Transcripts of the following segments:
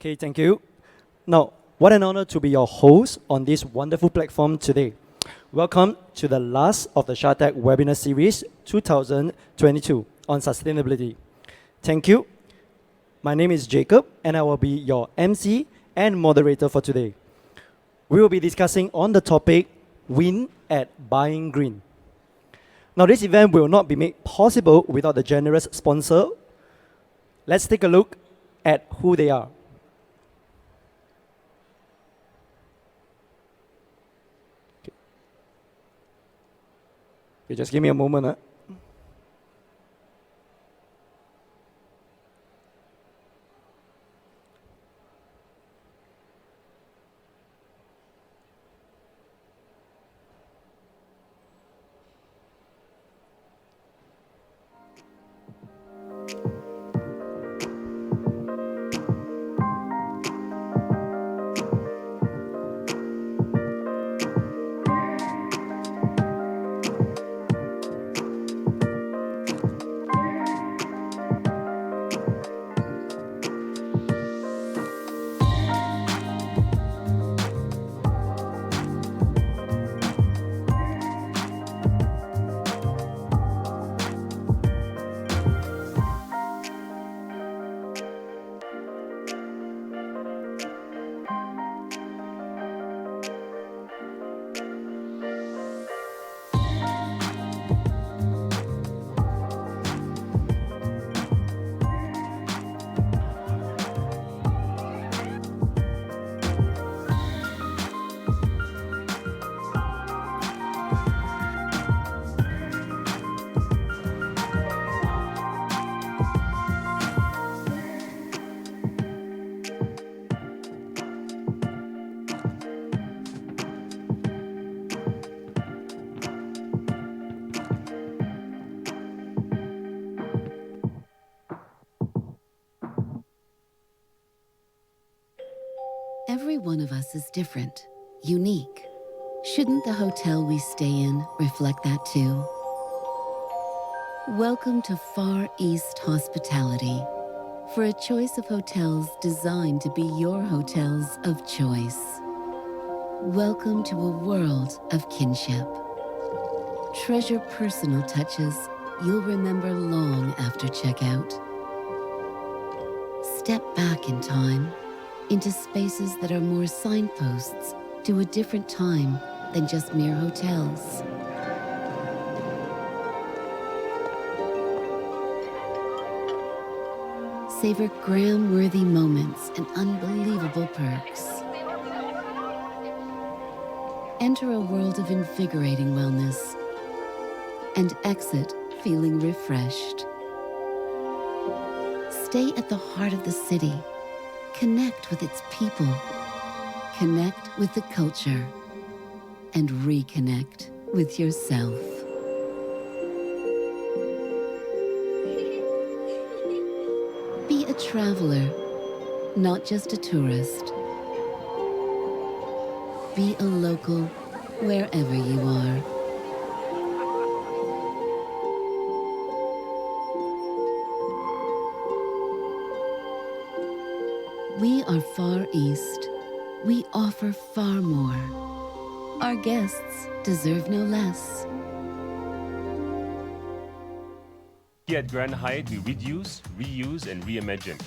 Okay, thank you. Now, what an honor to be your host on this wonderful platform today. Welcome to the last of the SHATEC webinar series 2022 on sustainability. Thank you. My name is Jacob and I will be your MC and moderator for today. We will be discussing on the topic Win at Buying Green. Now, this event will not be made possible without the generous sponsor. Let's take a look at who they are. Okay, just give me a moment. Every one of us is different, unique. Shouldn't the hotel we stay in reflect that too? Welcome to Far East Hospitality, for a choice of hotels designed to be your hotels of choice. Welcome to a world of kinship. Treasure personal touches you'll remember long after checkout. Step back in time into spaces that are more signposts to a different time than just mere hotels. Savor gram-worthy moments and unbelievable perks. Enter a world of invigorating wellness and exit feeling refreshed. Stay at the heart of the city. Connect with its people, connect with the culture, and reconnect with yourself. Be a traveler, not just a tourist. Be a local wherever you are. We are Far East. We offer far more. Our guests deserve no less. Here at Grand Hyatt, we reduce, reuse, and reimagine.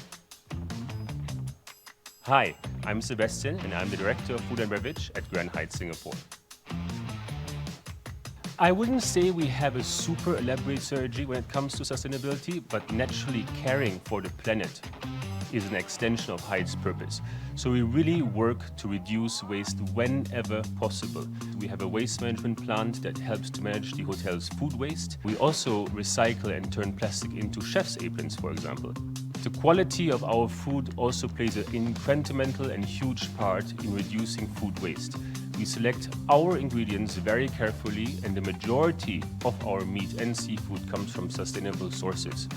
Hi, I'm Sebastian, and I'm the Director of Food and Beverage at Grand Hyatt Singapore. I wouldn't say we have a super elaborate strategy when it comes to sustainability, but naturally caring for the planet is an extension of Hyatt's purpose. So we really work to reduce waste whenever possible. We have a waste management plant that helps to manage the hotel's food waste. We also recycle and turn plastic into chef's aprons, for example. The quality of our food also plays an incremental and huge part in reducing food waste. We select our ingredients very carefully, and the majority of our meat and seafood comes from sustainable sources.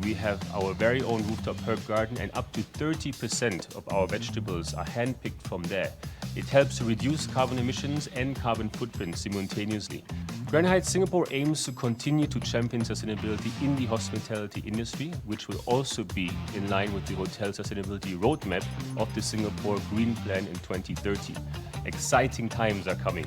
We have our very own rooftop herb garden, and up to 30% of our vegetables are handpicked from there. It helps to reduce carbon emissions and carbon footprint simultaneously. Grand Hyatt Singapore aims to continue to champion sustainability in the hospitality industry, which will also be in line with the hotel sustainability roadmap of the Singapore Green Plan in 2030. Exciting times are coming.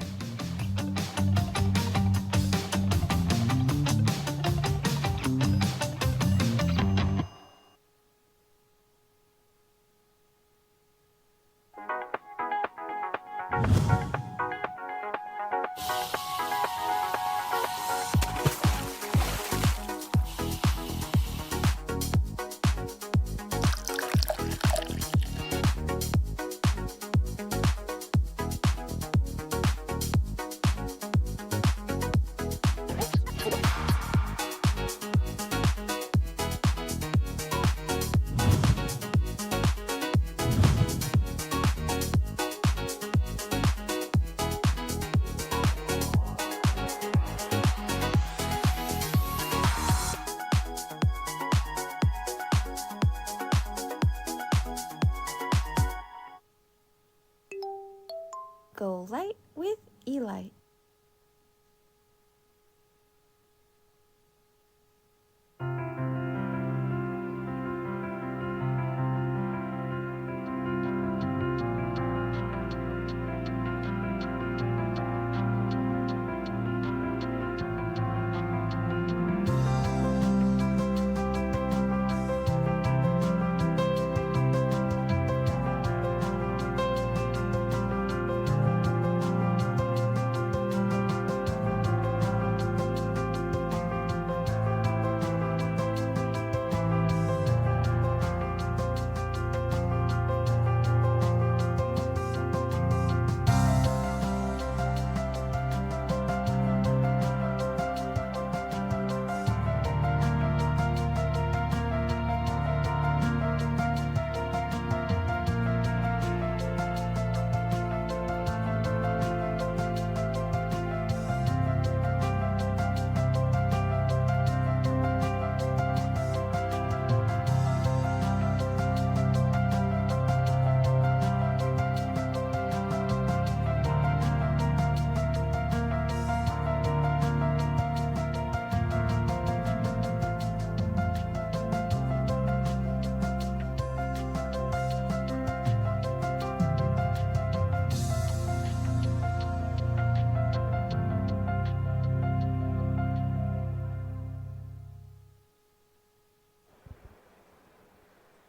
Go light with Eli.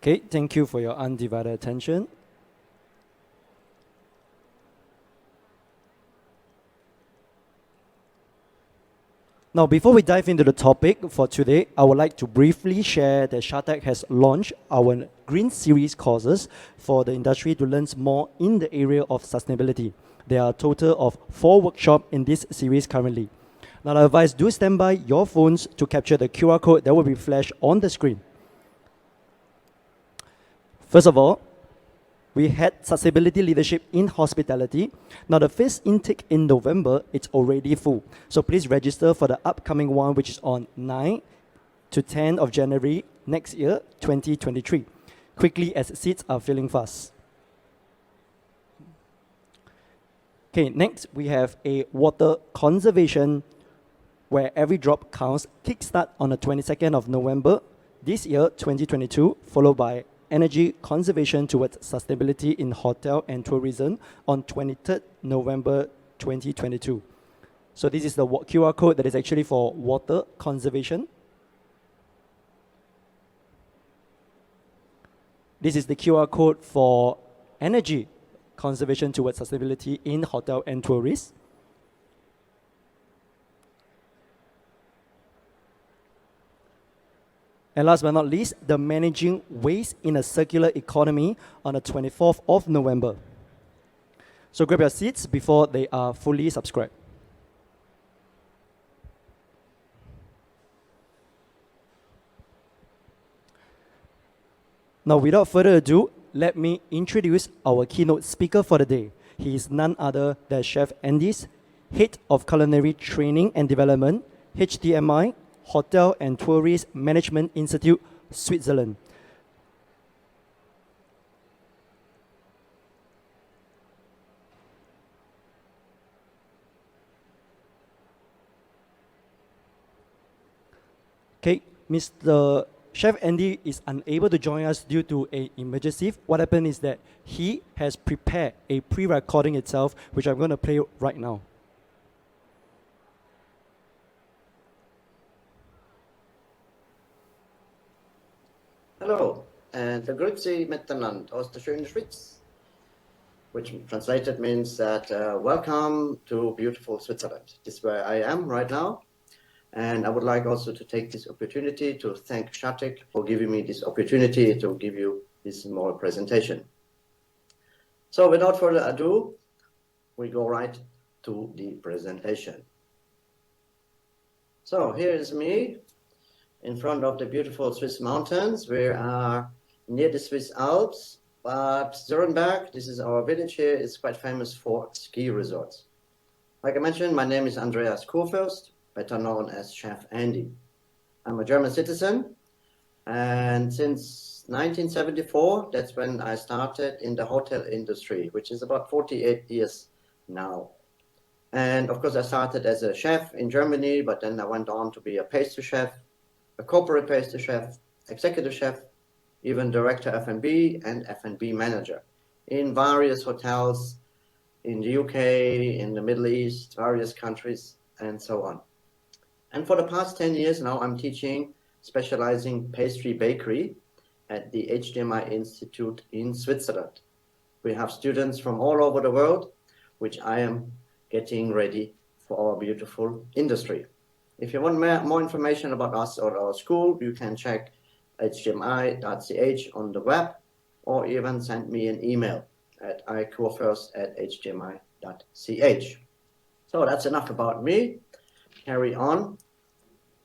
Okay, thank you for your undivided attention. Now, before we dive into the topic for today, I would like to briefly share that SHATEC has launched our Green Series courses for the industry to learn more in the area of sustainability. There are a total of 4 workshops in this series currently. Now, I advise do stand by your phones to capture the QR code that will be flashed on the screen. First of all, we had sustainability leadership in hospitality. Now the first intake in November, it's already full. So please register for the upcoming one, which is on 9 to 10 of January next year, 2023. Quickly as seats are filling fast. Okay, next we have a water conservation where every drop counts kickstart on the 22nd of November this year, 2022, followed by energy conservation towards sustainability in hotel and tourism on 23rd November 2022. So this is the QR code that is actually for water conservation. This is the QR code for energy conservation towards sustainability in hotel and tourism. And last but not least, the managing waste in a circular economy on the 24th of November. So grab your seats before they are fully subscribed. Now, without further ado, let me introduce our keynote speaker for the day. He is none other than Chef Andy's, Head of Culinary Training and Development, HTMI, Hotel and Tourist Management Institute, Switzerland. Mr. Chef Andy is unable to join us due to an emergency. What happened is that he has prepared a pre-recording itself, which I'm going to play right now. Hello, and grüezi miteinander aus der schönen Schweiz, which translated means that welcome to beautiful Switzerland. This is where I am right now. And I would like also to take this opportunity to thank SHATEC for giving me this opportunity to give you this small presentation. So without further ado, we go right to the presentation. So here is me in front of the beautiful Swiss mountains. We are near the Swiss Alps, but Zürnberg, this is our village here, is quite famous for ski resorts. Like I mentioned, my name is Andreas Kurfürst, better known as Chef Andy. I'm a German citizen, and since 1974, that's when I started in the hotel industry, which is about 48 years now. And of course, I started as a chef in Germany, but then I went on to be a pastry chef, a corporate pastry chef, executive chef, even director F&B and F&B manager in various hotels in the UK, in the Middle East, various countries, and so on. And for the past 10 years now, I'm teaching, specializing pastry bakery at the HDMI Institute in Switzerland. We have students from all over the world, which I am getting ready for our beautiful industry. If you want more information about us or our school, you can check hdmi.ch on the web, or even send me an email at ikurfürst@hdmi.ch. So that's enough about me. Carry on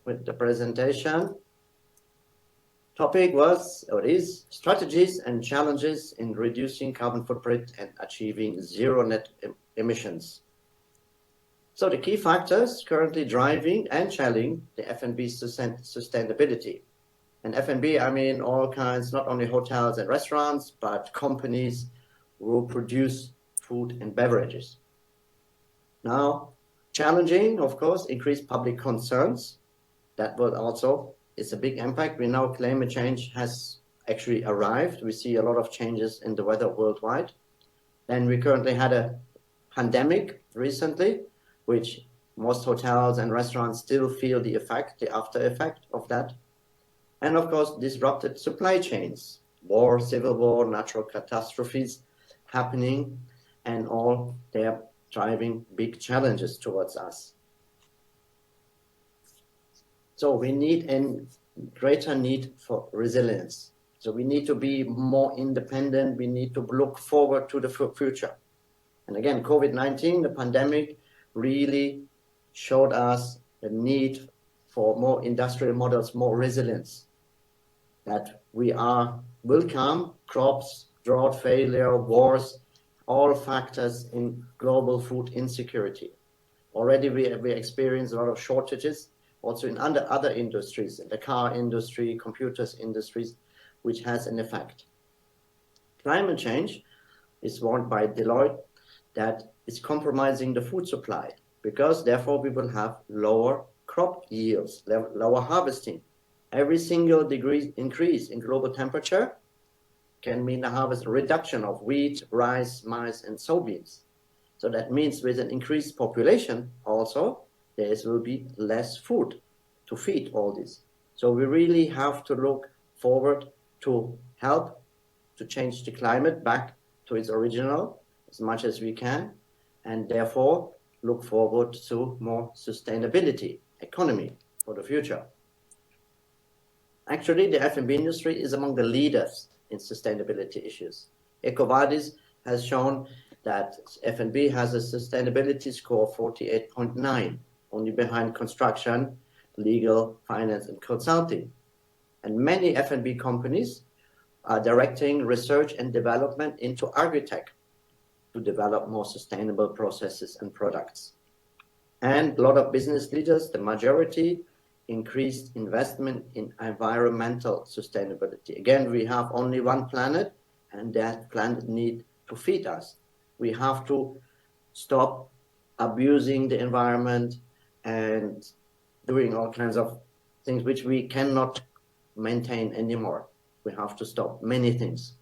with the presentation. Topic was, or is, strategies and challenges in reducing carbon footprint and achieving zero net emissions. So the key factors currently driving and challenging the F&B sustainability. And F&B, I mean all kinds, not only hotels and restaurants, but companies who produce food and beverages. Now, challenging, of course, increased public concerns. That will also is a big impact. We know climate change has actually arrived. We see a lot of changes in the weather worldwide. And we currently had a pandemic recently, which most hotels and restaurants still feel the effect, the after effect of that. And of course, disrupted supply chains, war, civil war, natural catastrophes happening, and all they're driving big challenges towards us. So we need a greater need for resilience. So we need to be more independent. We need to look forward to the future. And again, COVID-19, the pandemic, really showed us the need for more industrial models, more resilience. That will come, crops, drought, failure, wars, all factors in global food insecurity. Already we experience a lot of shortages, also in other industries, in the car industry, computers industries, which has an effect. Climate change is warned by Deloitte that it's compromising the food supply, because therefore we will have lower crop yields, lower harvesting. Every single degree increase in global temperature can mean a harvest reduction of wheat, rice, maize, and soybeans. So that means with an increased population also, there will be less food to feed all this. So we really have to look forward to help to change the climate back to its original as much as we can, and therefore look forward to more sustainability economy for the future. Actually, the F&B industry is among the leaders in sustainability issues. EcoVadis has shown that F&B has a sustainability score of 48.9, only behind construction, legal, finance, and consulting. And many F&B companies are directing research and development into agri-tech to develop more sustainable processes and products. And a lot of business leaders, the majority, increased investment in environmental sustainability. Again, we have only one planet, and that planet needs to feed us. We have to stop abusing the environment and doing all kinds of things which we cannot maintain anymore. We have to stop many things.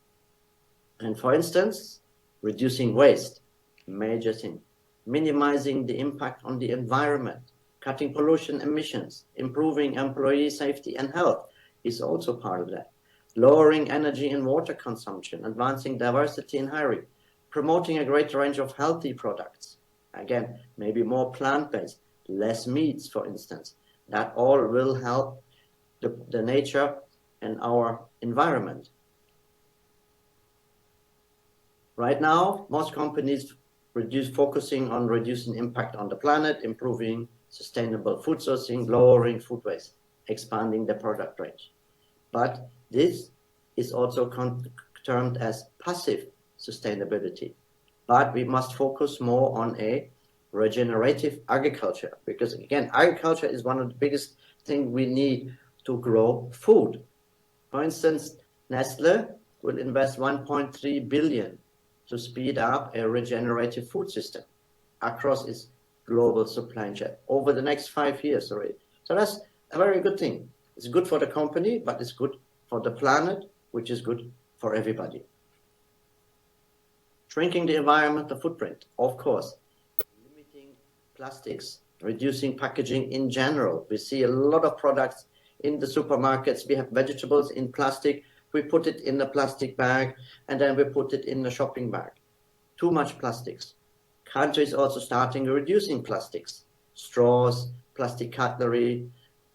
And for instance, reducing waste, major thing. Minimizing the impact on the environment, cutting pollution emissions, improving employee safety and health is also part of that. Lowering energy and water consumption, advancing diversity in hiring, promoting a greater range of healthy products. Again, maybe more plant-based, less meats, for instance. That all will help the nature and our environment. Right now, most companies focusing on reducing impact on the planet, improving sustainable food sourcing, lowering food waste, expanding the product range. But this is also termed as passive sustainability. But we must focus more on a regenerative agriculture, because again, agriculture is one of the biggest things we need to grow food. For instance, Nestle will invest 1.3 billion to speed up a regenerative food system across its global supply chain over the next 5 years already. So that's a very good thing. It's good for the company, but it's good for the planet, which is good for everybody. Shrinking the environmental footprint, of course. Limiting plastics, reducing packaging in general. We see a lot of products in the supermarkets. We have vegetables in plastic. We put it in a plastic bag, and then we put it in a shopping bag. Too much plastics. Countries also starting reducing plastics. Straws, plastic cutlery,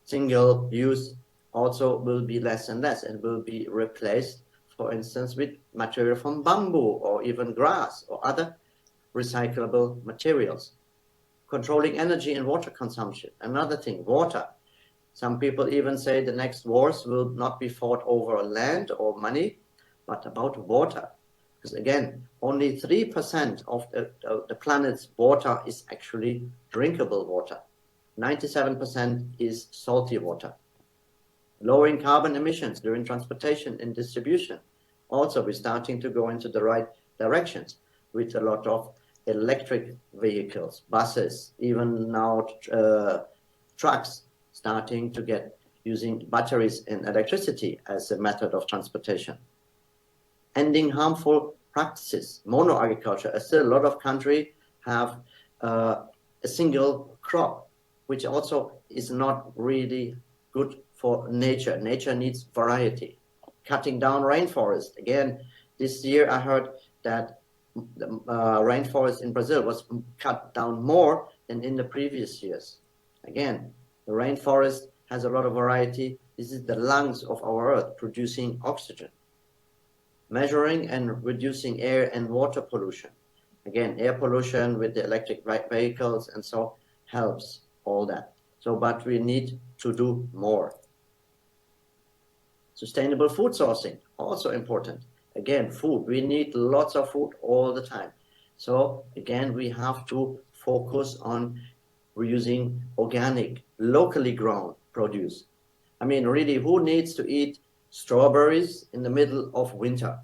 single use also will be less and less and will be replaced, for instance, with material from bamboo or even grass or other recyclable materials. Controlling energy and water consumption. Another thing, water. Some people even say the next wars will not be fought over land or money, but about water. Because again, only 3% of the planet's water is actually drinkable water. 97% is salty water. Lowering carbon emissions during transportation and distribution. Also, we're starting to go into the right directions with a lot of electric vehicles, buses, even now trucks starting to get using batteries and electricity as a method of transportation. Ending harmful practices. Mono-agriculture. Still, a lot of countries have a single crop, which also is not really good for nature. Nature needs variety. Cutting down rainforest. Again, this year I heard that the rainforest in Brazil was cut down more than in the previous years. Again, the rainforest has a lot of variety. This is the lungs of our earth producing oxygen. Measuring and reducing air and water pollution. Again, air pollution with the electric vehicles and so helps all that. So, but we need to do more. Sustainable food sourcing, also important. Again, food, we need lots of food all the time. So again, we have to focus on reusing organic, locally grown produce. I mean, really, who needs to eat strawberries in the middle of winter?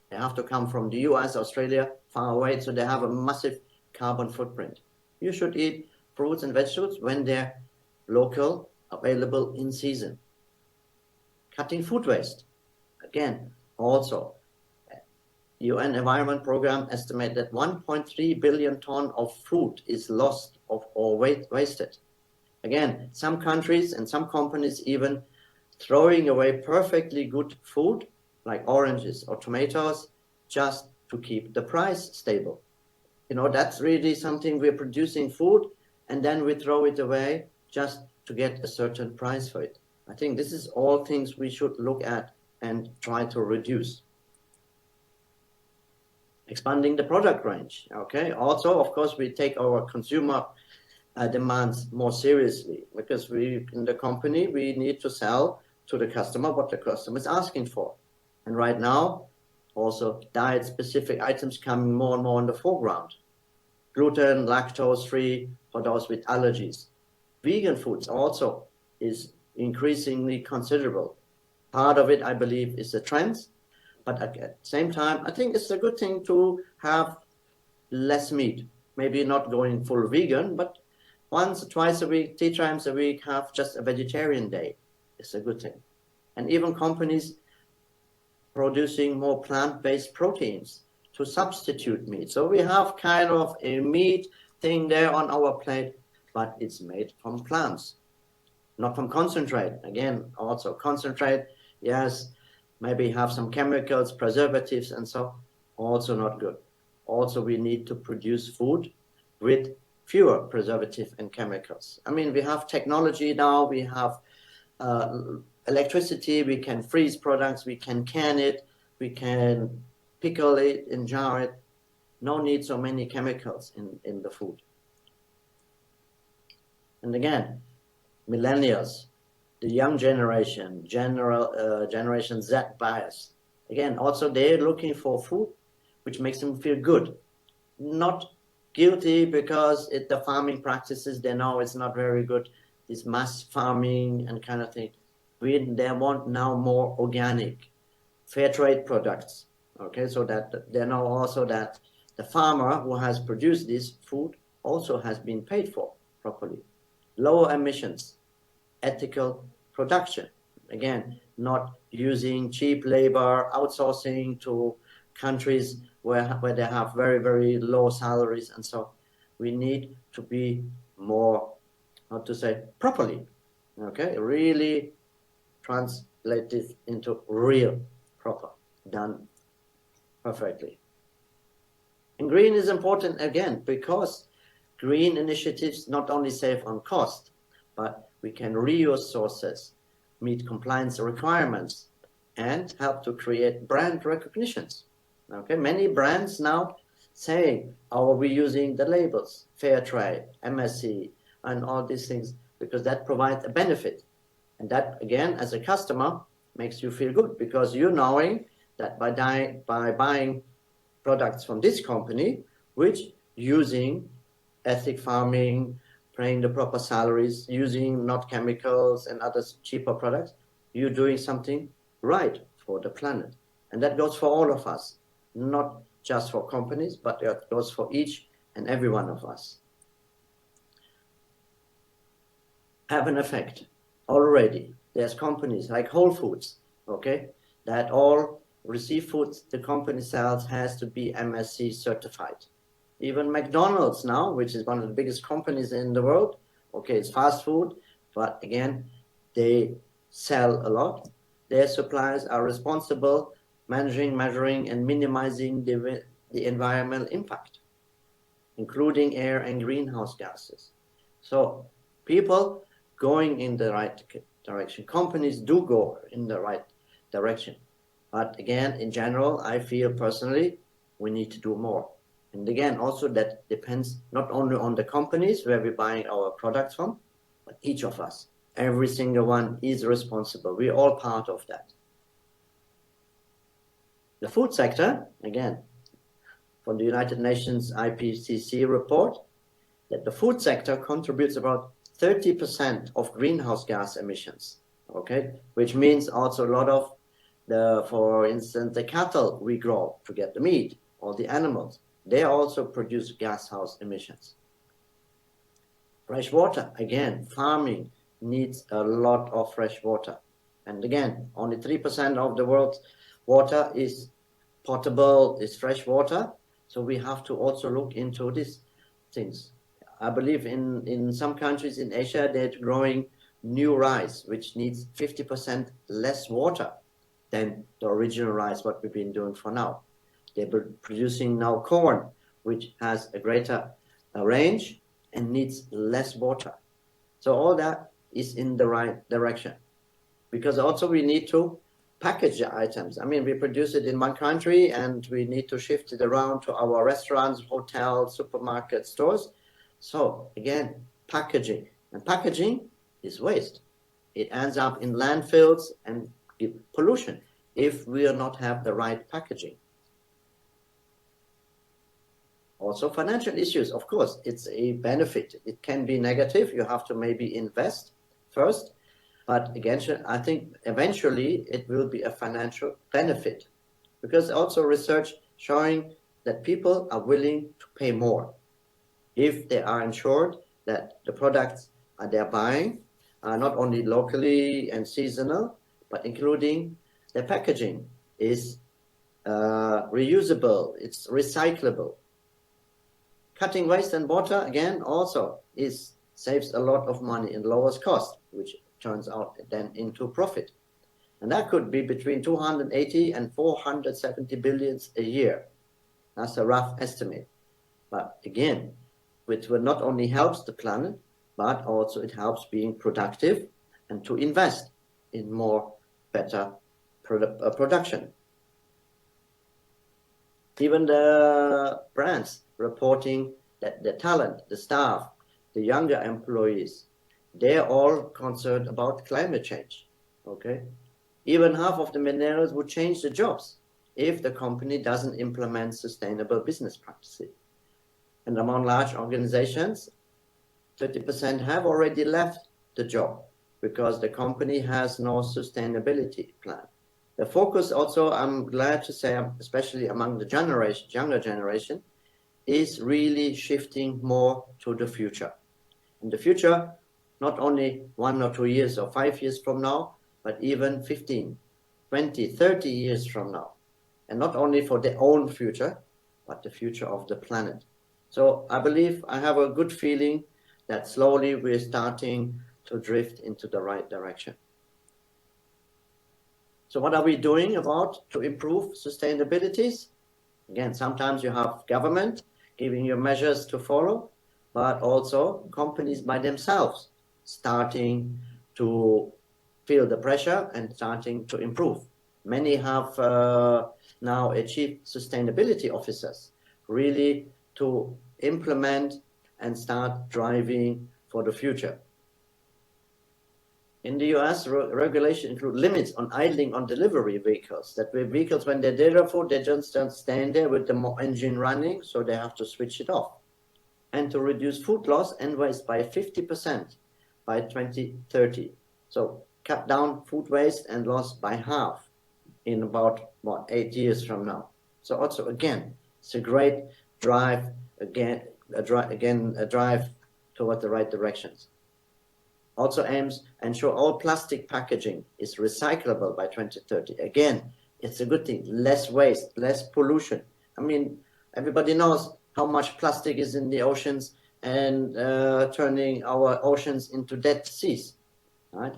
They have to come from the US, Australia, far away, so they have a massive carbon footprint. You should eat fruits and vegetables when they're local, available in season. Cutting food waste. Again, also, UN Environment Program estimate that 1.3 billion ton of food is lost or wasted. Again, some countries and some companies even throwing away perfectly good food like oranges or tomatoes just to keep the price stable. You know, that's really something. We're producing food and then we throw it away just to get a certain price for it. I think this is all things we should look at and try to reduce. Expanding the product range, okay? Also, of course, we take our consumer demands more seriously because we, in the company, we need to sell to the customer what the customer is asking for. And right now, also diet-specific items coming more and more in the foreground. Gluten, lactose-free for those with allergies. Vegan foods also is increasingly considerable. Part of it, I believe, is the trends. But at the same time, I think it's a good thing to have less meat. Maybe not going full vegan, but once or twice a week, 3 times a week, have just a vegetarian day. is a good thing. And even companies producing more plant-based proteins to substitute meat. So we have kind of a meat thing there on our plate, but it's made from plants, not from concentrate. Again, also concentrate, yes, maybe have some chemicals, preservatives, and so, also not good. Also, we need to produce food with fewer preservative and chemicals. I mean, we have technology now, we have electricity, we can freeze products, we can can it, we can pickle it and jar it. No need so many chemicals in the food. And again, millennials, the young generation, Generation Z bias. Again, also they're looking for food which makes them feel good, not guilty because the farming practices they know it's not very good, this mass farming and kind of thing. They want now more organic, fair trade products, okay, so that they know also that the farmer who has produced this food also has been paid for properly. Lower emissions, ethical production. Again, not using cheap labor, outsourcing to countries where they have very, very low salaries. And so we need to be more, how to say, properly, okay, really translate this into real, proper, done perfectly. And green is important again because green initiatives not only save on cost, but we can reuse sources, meet compliance requirements, and help to create brand recognitions. Okay, many brands now say, "Oh, we're using the labels, fair trade, MSC, and all these things," because that provides a benefit. And that, again, as a customer, makes you feel good because you're knowing that by buying products from this company, which using ethic farming, paying the proper salaries, using not chemicals and other cheaper products, you're doing something right for the planet. And that goes for all of us, not just for companies, but it goes for each and every one of us. Have an effect already. There's companies like Whole Foods, okay, that all receive foods the company sells has to be MSC certified. Even McDonald's now, which is one of the biggest companies in the world, okay, it's fast food, but again, they sell a lot. Their suppliers are responsible managing, measuring, and minimizing the environmental impact, including air and greenhouse gases. So people going in the right direction. Companies do go in the right direction. But again, in general, I feel personally, we need to do more. And again, also that depends not only on the companies where we're buying our products from, but each of us. Every single one is responsible. We're all part of that. The food sector, again, from the United Nations IPCC report, that the food sector contributes about 30% of greenhouse gas emissions, okay? Which means also a lot of for instance, the cattle we grow to get the meat, or the animals, they also produce greenhouse emissions. Fresh water, again, farming needs a lot of fresh water. And again, only 3% of the world's water is potable, is fresh water. So we have to also look into these things. I believe in some countries in Asia, they're growing new rice, which needs 50% less water than the original rice, what we've been doing for now. They're producing now corn, which has a greater range and needs less water. So all that is in the right direction. Because also we need to package the items. I mean, we produce it in one country and we need to shift it around to our restaurants, hotels, supermarkets, stores. So again, packaging. And packaging is waste. It ends up in landfills and pollution if we do not have the right packaging. Also financial issues, of course, it's a benefit. It can be negative. You have to maybe invest first. But again, I think eventually it will be a financial benefit because also research showing that people are willing to pay more if they are ensured that the products they're buying not only locally and seasonal, but including the packaging is reusable, it's recyclable. Cutting waste and water, again, also saves a lot of money and lowers cost, which turns out then into profit. And that could be between 280 and 470 billions a year. That's a rough estimate. But again, which will not only helps the planet, but also it helps being productive and to invest in more better production. Even the brands reporting that the talent, the staff, the younger employees, they're all concerned about climate change. Okay, even half of the millennials would change the jobs if the company doesn't implement sustainable business practices. And among large organizations, 30% have already left the job because the company has no sustainability plan. The focus also, I'm glad to say, especially among the younger generation, is really shifting more to the future. In the future, not only 1 or 2 years or 5 years from now, but even 15, 20, 30 years from now. And not only for their own future, but the future of the planet. So I believe I have a good feeling that slowly we're starting to drift into the right direction. So what are we doing about to improve sustainability? Again, sometimes you have government giving you measures to follow, but also companies by themselves starting to feel the pressure and starting to improve. Many have now achieved sustainability officers really to implement and start driving for the future. In the US, regulation include limits on idling on delivery vehicles. That way vehicles, when they deliver food, they just don't stand there with the engine running, so they have to switch it off. And to reduce food loss and waste by 50% by 2030. So cut down food waste and loss by half in about, 8 years from now. So also, again, it's a great drive, a drive toward the right directions. Also aims ensure all plastic packaging is recyclable by 2030. Again, it's a good thing. Less waste, less pollution. I mean, everybody knows how much plastic is in the oceans and turning our oceans into dead seas, right?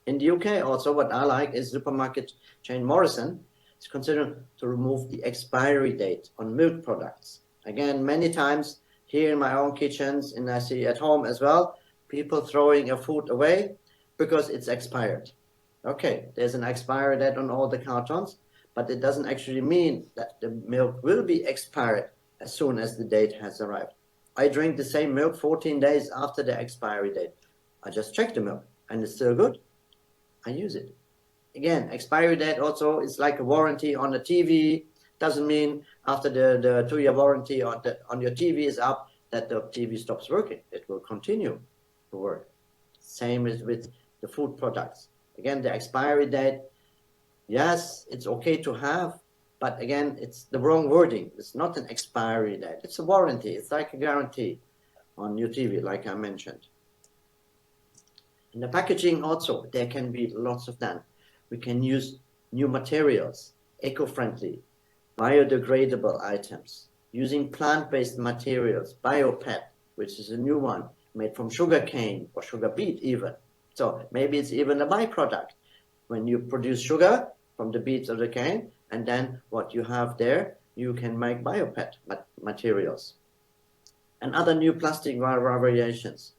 In the UK also, what I like is supermarket chain Morrison is considering to remove the expiry date on milk products. Again, many times here in my own kitchens, and I see at home as well, people throwing a food away because it's expired. Okay, there's an expiry date on all the cartons, but it doesn't actually mean that the milk will be expired as soon as the date has arrived. I drink the same milk 14 days after the expiry date. I just check the milk and it's still good. I use it. Again, expiry date also is like a warranty on a TV. Doesn't mean after the 2-year warranty on your TV is up that the TV stops working. It will continue to work. Same as with the food products. Again, the expiry date, yes, it's okay to have, but again, it's the wrong wording. It's not an expiry date. It's a warranty. It's like a guarantee on your TV, like I mentioned. In the packaging also, there can be lots of that. We can use new materials, eco-friendly, biodegradable items, using plant-based materials, BioPET, which is a new one, made from sugar cane or sugar beet even. So maybe it's even a byproduct. When you produce sugar from the beets of the cane, and then what you have there, you can make BioPET materials. And other new plastic variations,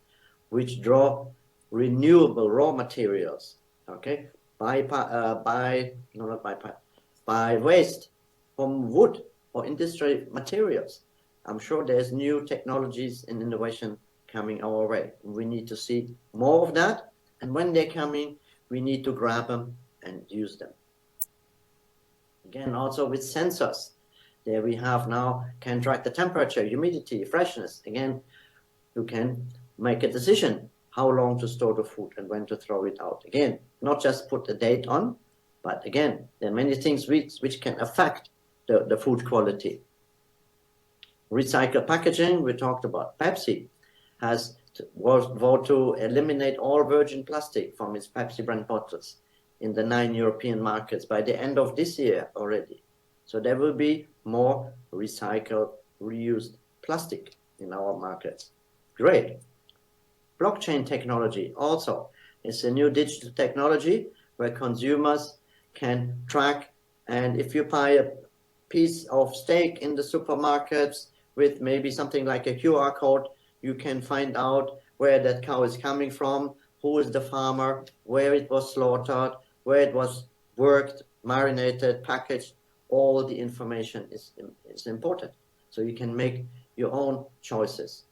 which draw renewable raw materials, okay, by waste from wood or industrial materials. I'm sure there's new technologies and innovation coming our way. We need to see more of that, and when they're coming, we need to grab them and use them. Again, also with sensors, there we have now can track the temperature, humidity, freshness. Again, you can make a decision how long to store the food and when to throw it out. Again, not just put a date on, but again, there are many things which can affect the food quality. Recycled packaging, we talked about. Pepsi has vote to eliminate all virgin plastic from its Pepsi brand bottles in the 9 European markets by the end of this year already. So there will be more recycled, reused plastic in our markets. Great. Blockchain technology also is a new digital technology where consumers can track, and if you buy a piece of steak in the supermarkets with maybe something like a QR code, you can find out where that cow is coming from, who is the farmer, where it was slaughtered, where it was worked, marinated, packaged. All the information is important. So you can make your own choices.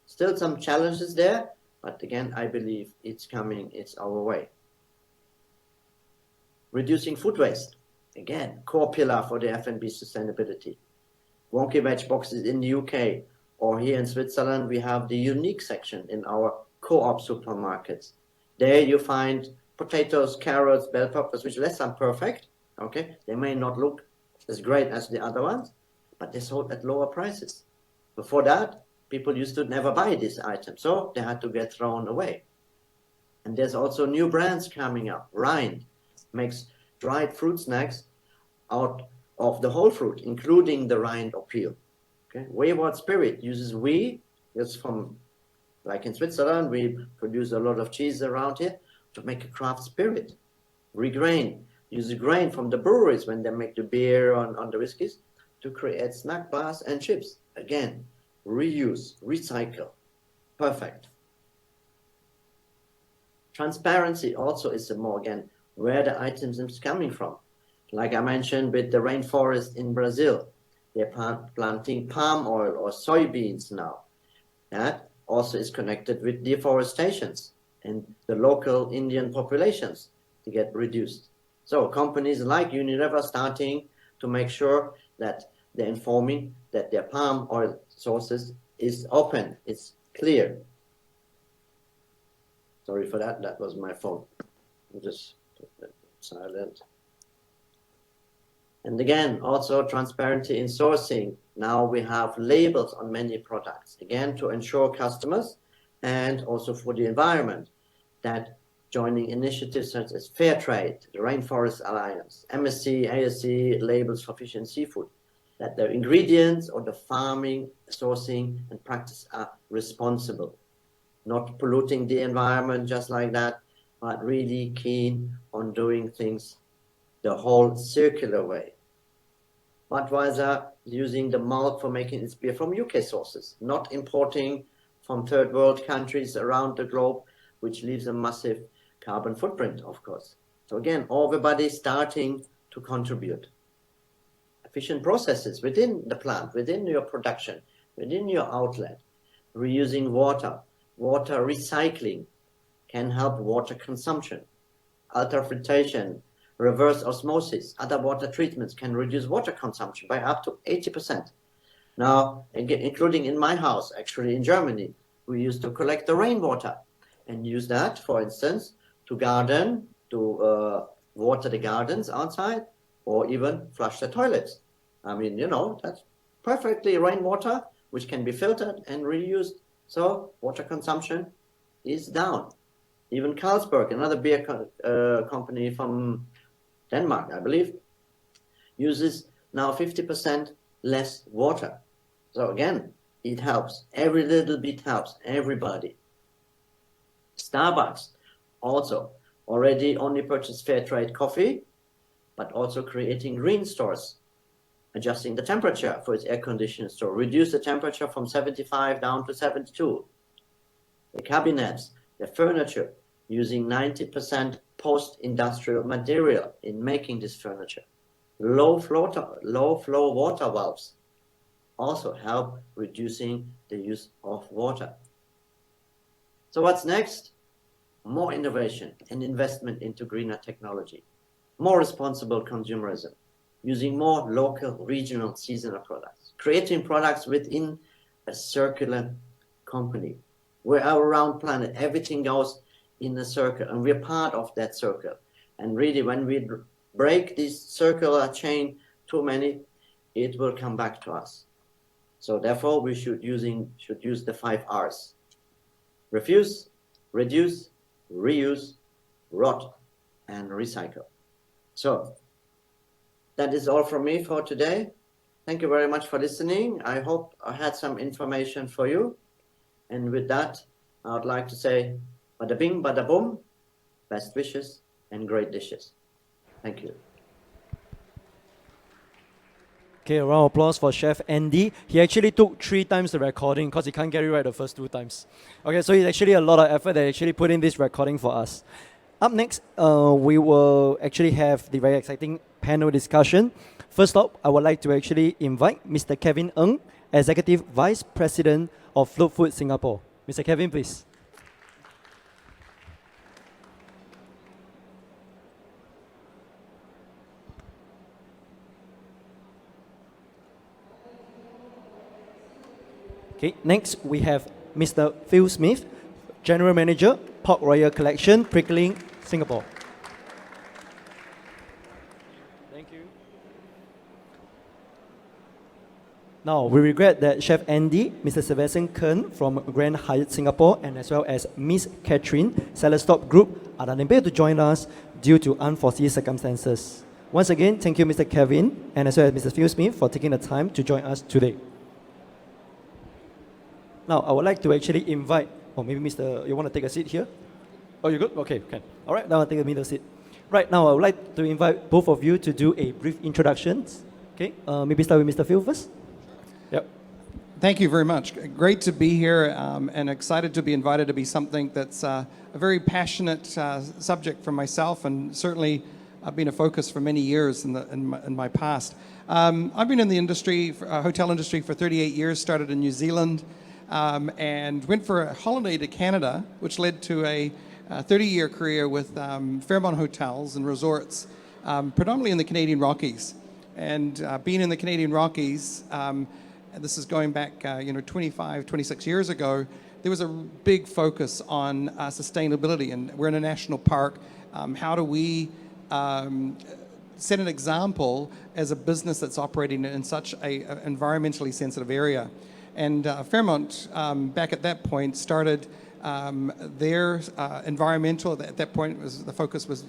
Still some challenges there, but again, I believe it's coming, it's our way. Reducing food waste. Again, core pillar for the F&B sustainability. Wonky veg boxes in the UK or here in Switzerland, we have the unique section in our co-op supermarkets. There you find potatoes, carrots, bell peppers, which are less than perfect. Okay, they may not look as great as the other ones, but they're sold at lower prices. Before that, people used to never buy these items, so they had to get thrown away. And there's also new brands coming up. Rind makes dried fruit snacks out of the whole fruit, including the rind or peel. Okay, Wayward Spirit uses wheat. It's from, like in Switzerland, we produce a lot of cheese around here to make a craft spirit. Regrain uses grain from the breweries when they make the beer on the whiskeys to create snack bars and chips. Again, reuse, recycle, perfect. Transparency also is more, again, where the items is coming from. Like I mentioned with the rainforest in Brazil, they're planting palm oil or soybeans now. That also is connected with deforestations and the local Indian populations to get reduced. So companies like Unilever starting to make sure that they're informing that their palm oil sources is open, it's clear. Sorry for that, that was my phone. I'll just put that silent. And again, also transparency in sourcing. Now we have labels on many products, again, to ensure customers and also for the environment that joining initiatives such as Fair Trade, the Rainforest Alliance, MSC, ASC labels for fish and seafood, that the ingredients or the farming, sourcing and practice are responsible, not polluting the environment just like that, but really keen on doing things the whole circular way. Budweiser using the malt for making its beer from UK sources, not importing from third world countries around the globe, which leaves a massive carbon footprint, of course. So again, everybody starting to contribute. Efficient processes within the plant, within your production, within your outlet, reusing water, water recycling can help water consumption. Ultrafiltration, reverse osmosis, other water treatments can reduce water consumption by up to 80%. Now, including in my house, actually in Germany, we used to collect the rainwater and use that, for instance, to garden, to water the gardens outside, or even flush the toilets. I mean, you know, that's perfectly rainwater, which can be filtered and reused. So water consumption is down. Even Carlsberg, another beer company from Denmark, I believe, uses now 50% less water. So again, it helps. Every little bit helps everybody. Starbucks also already only purchase fair trade coffee, but also creating green stores, adjusting the temperature for its air conditioning store, reduce the temperature from 75 down to 72. The cabinets, the furniture, using 90% post-industrial material in making this furniture. Low flow water valves also help reducing the use of water. So what's next? More innovation and investment into greener technology, more responsible consumerism, using more local, regional, seasonal products, creating products within a circular company. We're around planet, everything goes in a circle, and we're part of that circle. And really, when we break this circular chain too many, it will come back to us. So therefore, we should use the 5 R's. refuse, reduce, reuse, rot, and recycle. So that is all from me for today. Thank you very much for listening. I hope I had some information for you. And with that, I would like to say bada bing, bada boom, best wishes and great dishes. Thank you. Okay, a round of applause for Chef Andy. He actually took 3 times the recording because he can't get it right the first 2 times. Okay, so it's actually a lot of effort that actually put in this recording for us. Up next, we will actually have the very exciting panel discussion. First up, I would like to actually invite Mr. Kevin Ng, Executive Vice President of Float Food Singapore. Mr. Kevin, please. Okay, next we have Mr. Phil Smith, General Manager, Pork Royal Collection, Prickling, Singapore. Thank you. Now, we regret that Chef Andy, Mr. Sebastian Kern from Grand Hyatt Singapore, and as well as Miss Catherine, Celestop Group, are unable to join us due to unforeseen circumstances. Once again, thank you, Mr. Kevin, and as well as Mr. Phil Smith, for taking the time to join us today. Now, I would like to actually invite, or maybe Mr. You want to take a seat here? Oh, you good? Okay, can. All right, now I'll take a middle seat. Right, now I would like to invite both of you to do a brief introductions. Okay, maybe start with Mr. Phil first. Yep. Thank you very much. Great to be here and excited to be invited to be something that's a very passionate subject for myself, and certainly been a focus for many years in my past. I've been in the industry, hotel industry, for 38 years, started in New Zealand, and went for a holiday to Canada, which led to a 30-year career with Fairmont Hotels and Resorts, predominantly in the Canadian Rockies. And being in the Canadian Rockies, this is going back 25, 26 years ago, there was a big focus on sustainability. And we're in a national park. How do we set an example as a business that's operating in such an environmentally sensitive area? And Fairmont, back at that point, started their environmental. At that point, the focus was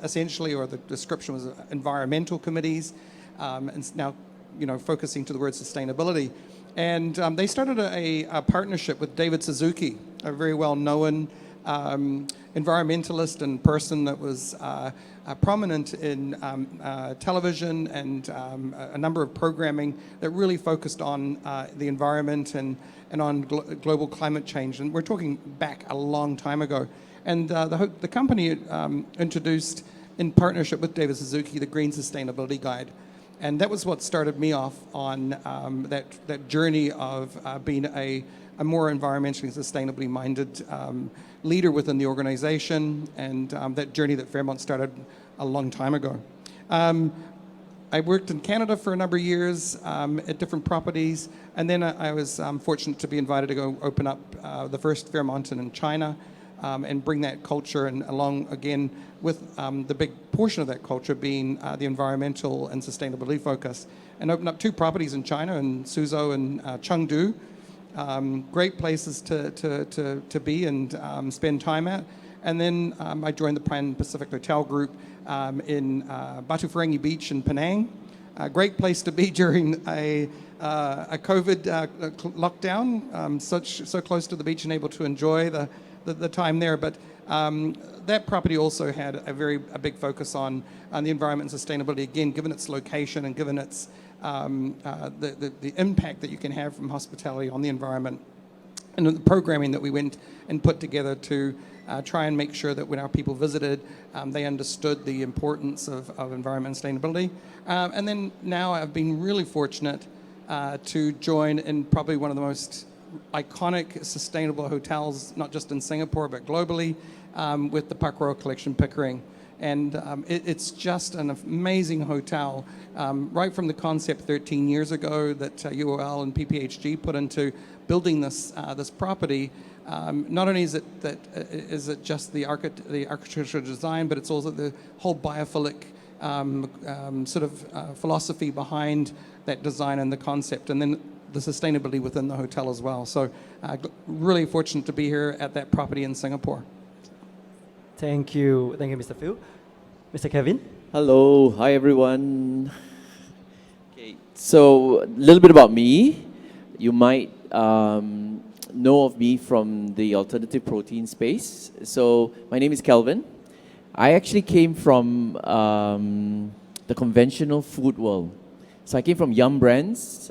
essentially, or the description was environmental committees, and now, focusing to the word sustainability. And they started a partnership with David Suzuki, a very well-known environmentalist and person that was prominent in television and a number of programming that really focused on the environment and on global climate change. And we're talking back a long time ago. And the company introduced, in partnership with David Suzuki, the Green Sustainability Guide. And that was what started me off on that journey of being a more environmentally sustainably minded leader within the organization, and that journey that Fairmont started a long time ago. I worked in Canada for a number of years at different properties, and then I was fortunate to be invited to go open up the first Fairmont in China, and bring that culture, and along again with the big portion of that culture being the environmental and sustainability focus, and opened up 2 properties in China, in Suzhou and Chengdu. Great places to be and spend time at. And then I joined the Pan Pacific Hotel Group in Batu Ferenghi Beach in Penang. A great place to be during a COVID lockdown, so close to the beach and able to enjoy the time there. But that property also had a big focus on the environment and sustainability, again, given its location and given its the impact that you can have from hospitality on the environment, and the programming that we went and put together to try and make sure that when our people visited, they understood the importance of environment and sustainability. And then now I've been really fortunate to join in probably one of the most iconic sustainable hotels, not just in Singapore, but globally, with the Park Royal Collection Pickering. And it's just an amazing hotel, right from the concept 13 years ago that UOL and PPHG put into building this property. Not only is it just the architectural design, but it's also the whole biophilic philosophy behind that design and the concept. And then the sustainability within the hotel as well. So really fortunate to be here at that property in Singapore. Thank you, Mr. Phil. Mr. Kevin? Hello, hi everyone. Okay, so a little bit about me. You might know of me from the alternative protein space. So my name is Kelvin. I actually came from the conventional food world. So I came from Yum Brands,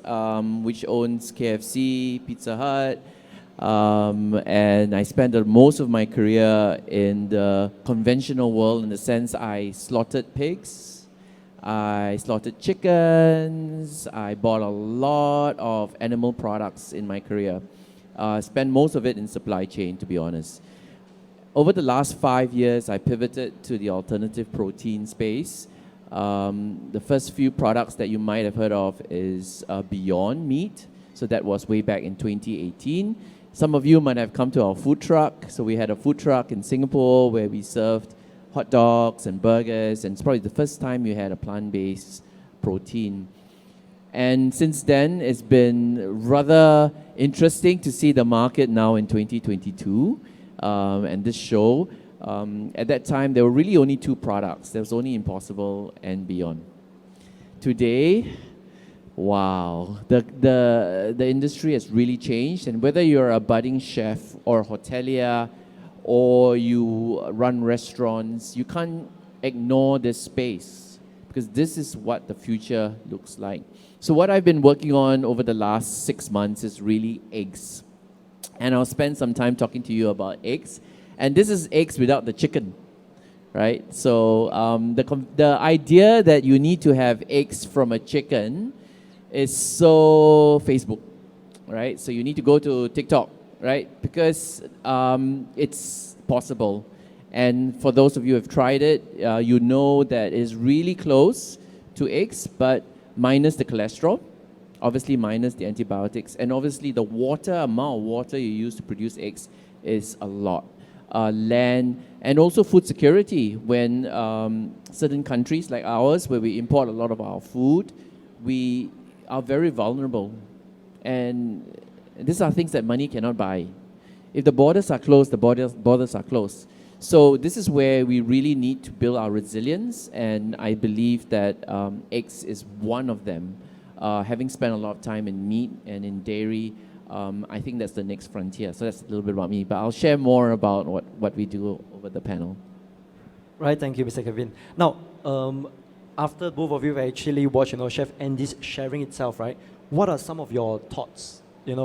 which owns KFC, Pizza Hut, and I spent most of my career in the conventional world in the sense I slaughtered pigs, I slaughtered chickens, I bought a lot of animal products in my career. Spent most of it in supply chain, to be honest. Over the last 5 years, I pivoted to the alternative protein space. The first few products that you might have heard of is Beyond Meat. So that was way back in 2018. Some of you might have come to our food truck. So we had a food truck in Singapore where we served hot dogs and burgers. And it's probably the first time you had a plant-based protein. And since then, it's been rather interesting to see the market now in 2022. And this show, at that time, there were really only two products. There was only Impossible and Beyond. Today, wow, the industry has really changed. And whether you're a budding chef or hotelier or you run restaurants, you can't ignore this space because this is what the future looks like. So what I've been working on over the last 6 months is really eggs. And I'll spend some time talking to you about eggs. And this is eggs without the chicken, right? So the idea that you need to have eggs from a chicken is so Facebook, right? So you need to go to TikTok, right? Because it's possible. And for those of you who have tried it, you know that it's really close to eggs, but minus the cholesterol, obviously minus the antibiotics, and obviously the amount of water you use to produce eggs is a lot. Land, and also food security. When certain countries like ours, where we import a lot of our food, we are very vulnerable. And these are things that money cannot buy. If the borders are closed, the borders are closed. So this is where we really need to build our resilience, and I believe that eggs is one of them. Having spent a lot of time in meat and in dairy, I think that's the next frontier. So that's a little bit about me, but I'll share more about what we do over the panel. Right, thank you, Mr. Kevin. Now, after both of you have actually watched, Chef Andy's sharing itself, right? What are some of your thoughts, in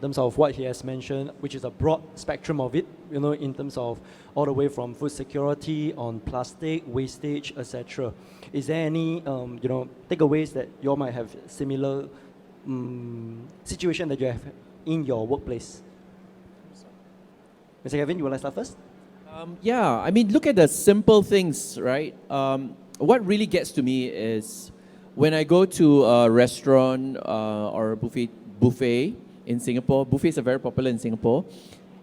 terms of what he has mentioned, which is a broad spectrum of it, in terms of all the way from food security, on plastic, wastage, etc. Is there any, takeaways that you all might have similar situation that you have in your workplace? Mr. Kevin, you want to start first? Yeah, I mean, look at the simple things, right? What really gets to me is when I go to a restaurant or a buffet in Singapore. Buffets are very popular in Singapore.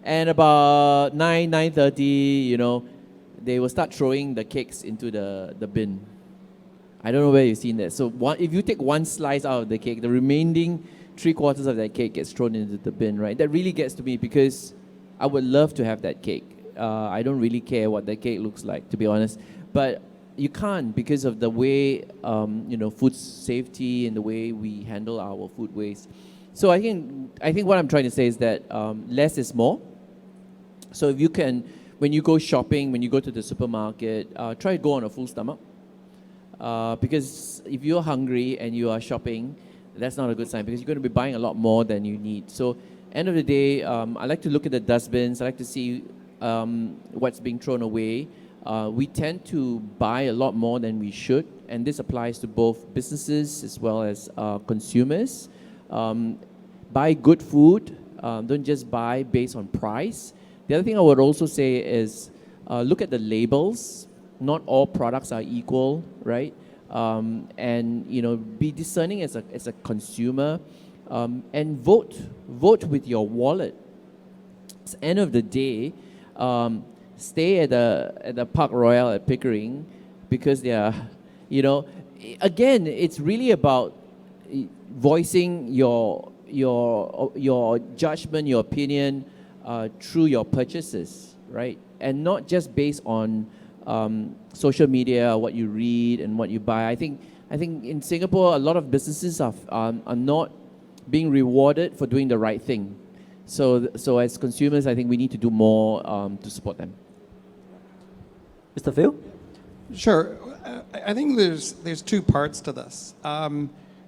And about 9:30, they will start throwing the cakes into the bin. I don't know where you've seen that. So if you take one slice out of the cake, the remaining 3/4 of that cake gets thrown into the bin, right? That really gets to me because I would love to have that cake. I don't really care what that cake looks like, to be honest. But you can't because of the way, food safety and the way we handle our food waste. So I think what I'm trying to say is that less is more. So if you can, when you go shopping, when you go to the supermarket, try to go on a full stomach. Because if you're hungry and you are shopping, that's not a good sign because you're going to be buying a lot more than you need. So end of the day, I like to look at the dustbins. I like to see what's being thrown away. We tend to buy a lot more than we should, and this applies to both businesses as well as consumers. Buy good food. Don't just buy based on price. The other thing I would also say is look at the labels. Not all products are equal, right? And be discerning as a consumer, and vote with your wallet. At the end of the day, stay at the Park Royal at Pickering because they are, again, it's really about voicing your judgment, your opinion through your purchases, right? And not just based on social media, what you read and what you buy. I think in Singapore, a lot of businesses are not being rewarded for doing the right thing. So as consumers, I think we need to do more to support them. Mr. Phil? Sure. I think there's two parts to this.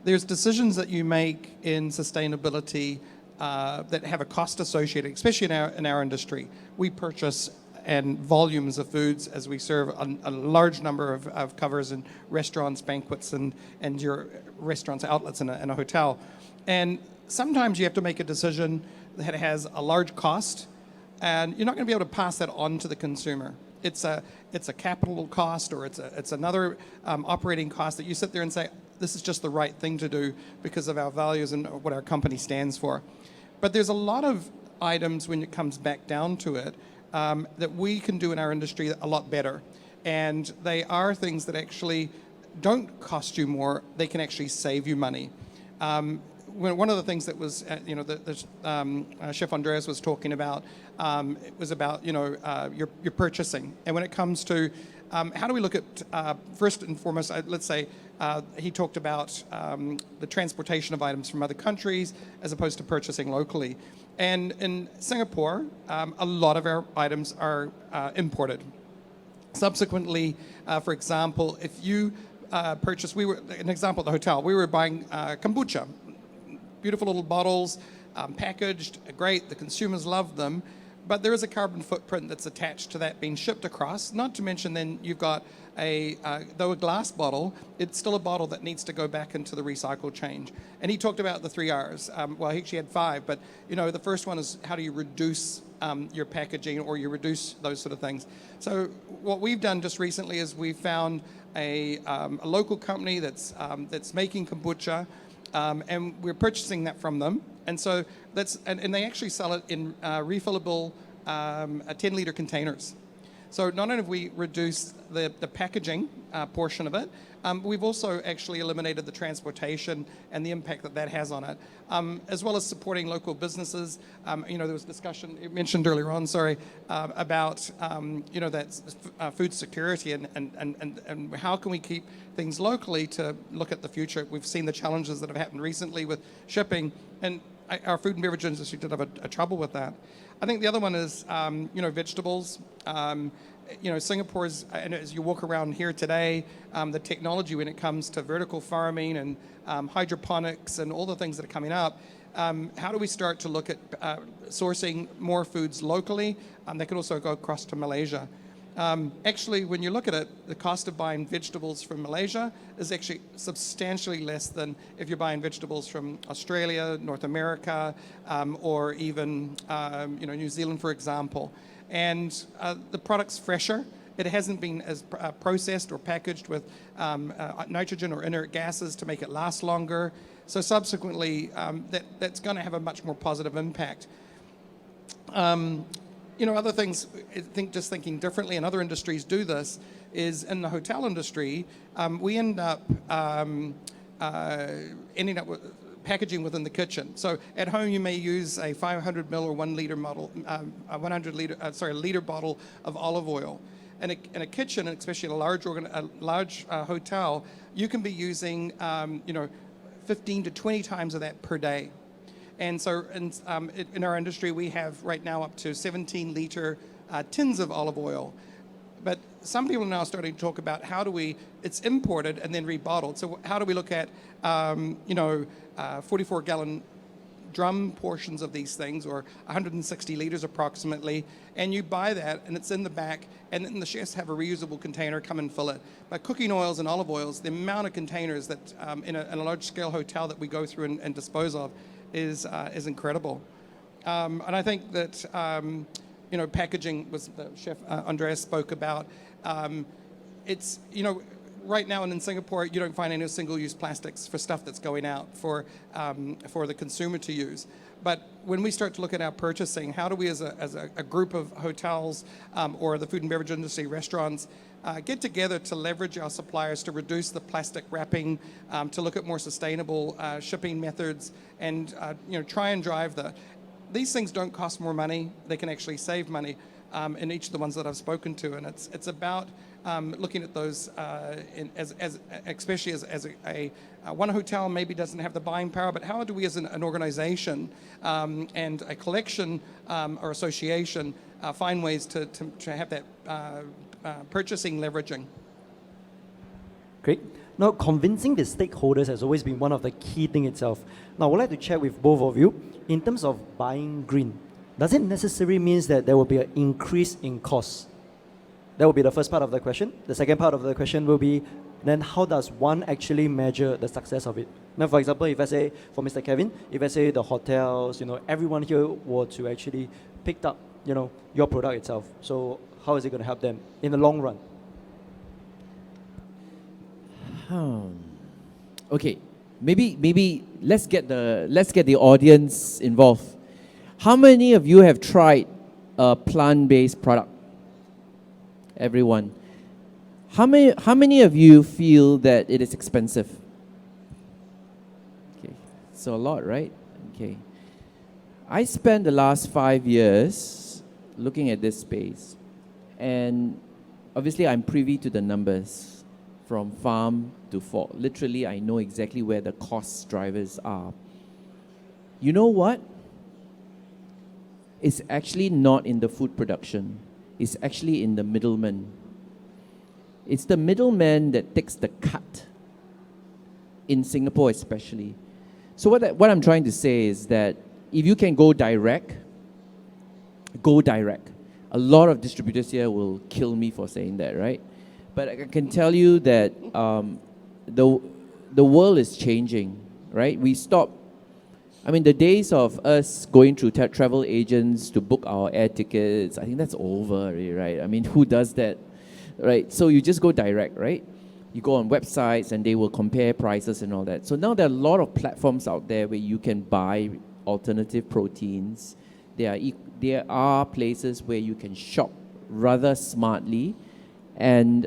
There's decisions that you make in sustainability that have a cost associated, especially in our industry. We purchase and volumes of foods as we serve a large number of covers in restaurants, banquets, and your restaurants, outlets in a hotel. And sometimes you have to make a decision that has a large cost, and you're not going to be able to pass that on to the consumer. It's a capital cost, or it's another operating cost that you sit there and say, this is just the right thing to do because of our values and what our company stands for. But there's a lot of items when it comes back down to it that we can do in our industry a lot better. And they are things that actually don't cost you more, they can actually save you money. One of the things that was, Chef Andreas was talking about, it was about, your purchasing. And when it comes to how do we look at, first and foremost, let's say, he talked about the transportation of items from other countries as opposed to purchasing locally. And in Singapore, a lot of our items are imported. Subsequently, for example, if you purchase, an example at the hotel, we were buying kombucha, beautiful little bottles, packaged, great, the consumers love them, but there is a carbon footprint that's attached to that being shipped across, not to mention then you've got though a glass bottle, it's still a bottle that needs to go back into the recycle chain. And he talked about the 3 R's. Well, he actually had 5, but the first one is how do you reduce your packaging, or you reduce those sort of things. So what we've done just recently is we found a local company that's making kombucha, and we're purchasing that from them. And so and they actually sell it in refillable 10-liter containers. So not only have we reduced the packaging portion of it, we've also actually eliminated the transportation and the impact that has on it, as well as supporting local businesses. There was discussion, you mentioned earlier on, about that food security and how can we keep things locally to look at the future. We've seen the challenges that have happened recently with shipping, and our food and beverage industry did have a trouble with that. I think the other one is, vegetables. Singapore's, and as you walk around here today, the technology when it comes to vertical farming and hydroponics and all the things that are coming up, how do we start to look at sourcing more foods locally? They could also go across to Malaysia. Actually, when you look at it, the cost of buying vegetables from Malaysia is actually substantially less than if you're buying vegetables from Australia, North America, or even New Zealand, for example. And the product's fresher. It hasn't been as processed or packaged with nitrogen or inert gases to make it last longer. So subsequently, that's going to have a much more positive impact. Other things, thinking differently, and other industries do this, is in the hotel industry, we end up ending up with packaging within the kitchen. So at home, you may use a 500 ml or 1 liter model, a liter bottle of olive oil. In a kitchen, especially in a large hotel, you can be using 15 to 20 times of that per day. And so in our industry, we have right now up to 17-liter tins of olive oil. But some people are now starting to talk about it's imported and then rebottled. So how do we look at, 44-gallon drum portions of these things, or 160 liters approximately, and you buy that, and it's in the back, and then the chefs have a reusable container, come and fill it. But cooking oils and olive oils, the amount of containers that in a large-scale hotel that we go through and dispose of is incredible. And I think that packaging was the Chef Andreas spoke about. right now in Singapore, you don't find any single-use plastics for stuff that's going out for the consumer to use. But when we start to look at our purchasing, how do we as a group of hotels or the food and beverage industry, restaurants, get together to leverage our suppliers to reduce the plastic wrapping, to look at more sustainable shipping methods, and try and drive these things don't cost more money, they can actually save money in each of the ones that I've spoken to, and it's about looking at those especially as a one hotel maybe doesn't have the buying power, but how do we as an organization and a collection or association find ways to have that purchasing leveraging? Great. Now, convincing the stakeholders has always been one of the key things itself. Now, I would like to check with both of you, in terms of buying green, does it necessarily mean that there will be an increase in costs? That will be the first part of the question. The second part of the question will be, then how does one actually measure the success of it? Now, for example, if I say, for Mr. Kevin, if I say the hotels, everyone here were to actually pick up, your product itself. So how is it going to help them in the long run? Okay, maybe let's get the audience involved. How many of you have tried a plant-based product? Everyone. How many of you feel that it is expensive? Okay, so a lot, right? Okay. I spent the last 5 years looking at this space, and obviously I'm privy to the numbers from farm to fork. Literally, I know exactly where the cost drivers are. You know what? It's actually not in the food production. It's actually in the middleman. It's the middleman that takes the cut, in Singapore especially. So what I'm trying to say is that if you can go direct, go direct. A lot of distributors here will kill me for saying that, right? But I can tell you that the world is changing, right? The days of us going through travel agents to book our air tickets, I think that's over already, right? Who does that, right? So you just go direct, right? You go on websites and they will compare prices and all that. So now there are a lot of platforms out there where you can buy alternative proteins. There are places where you can shop rather smartly. And,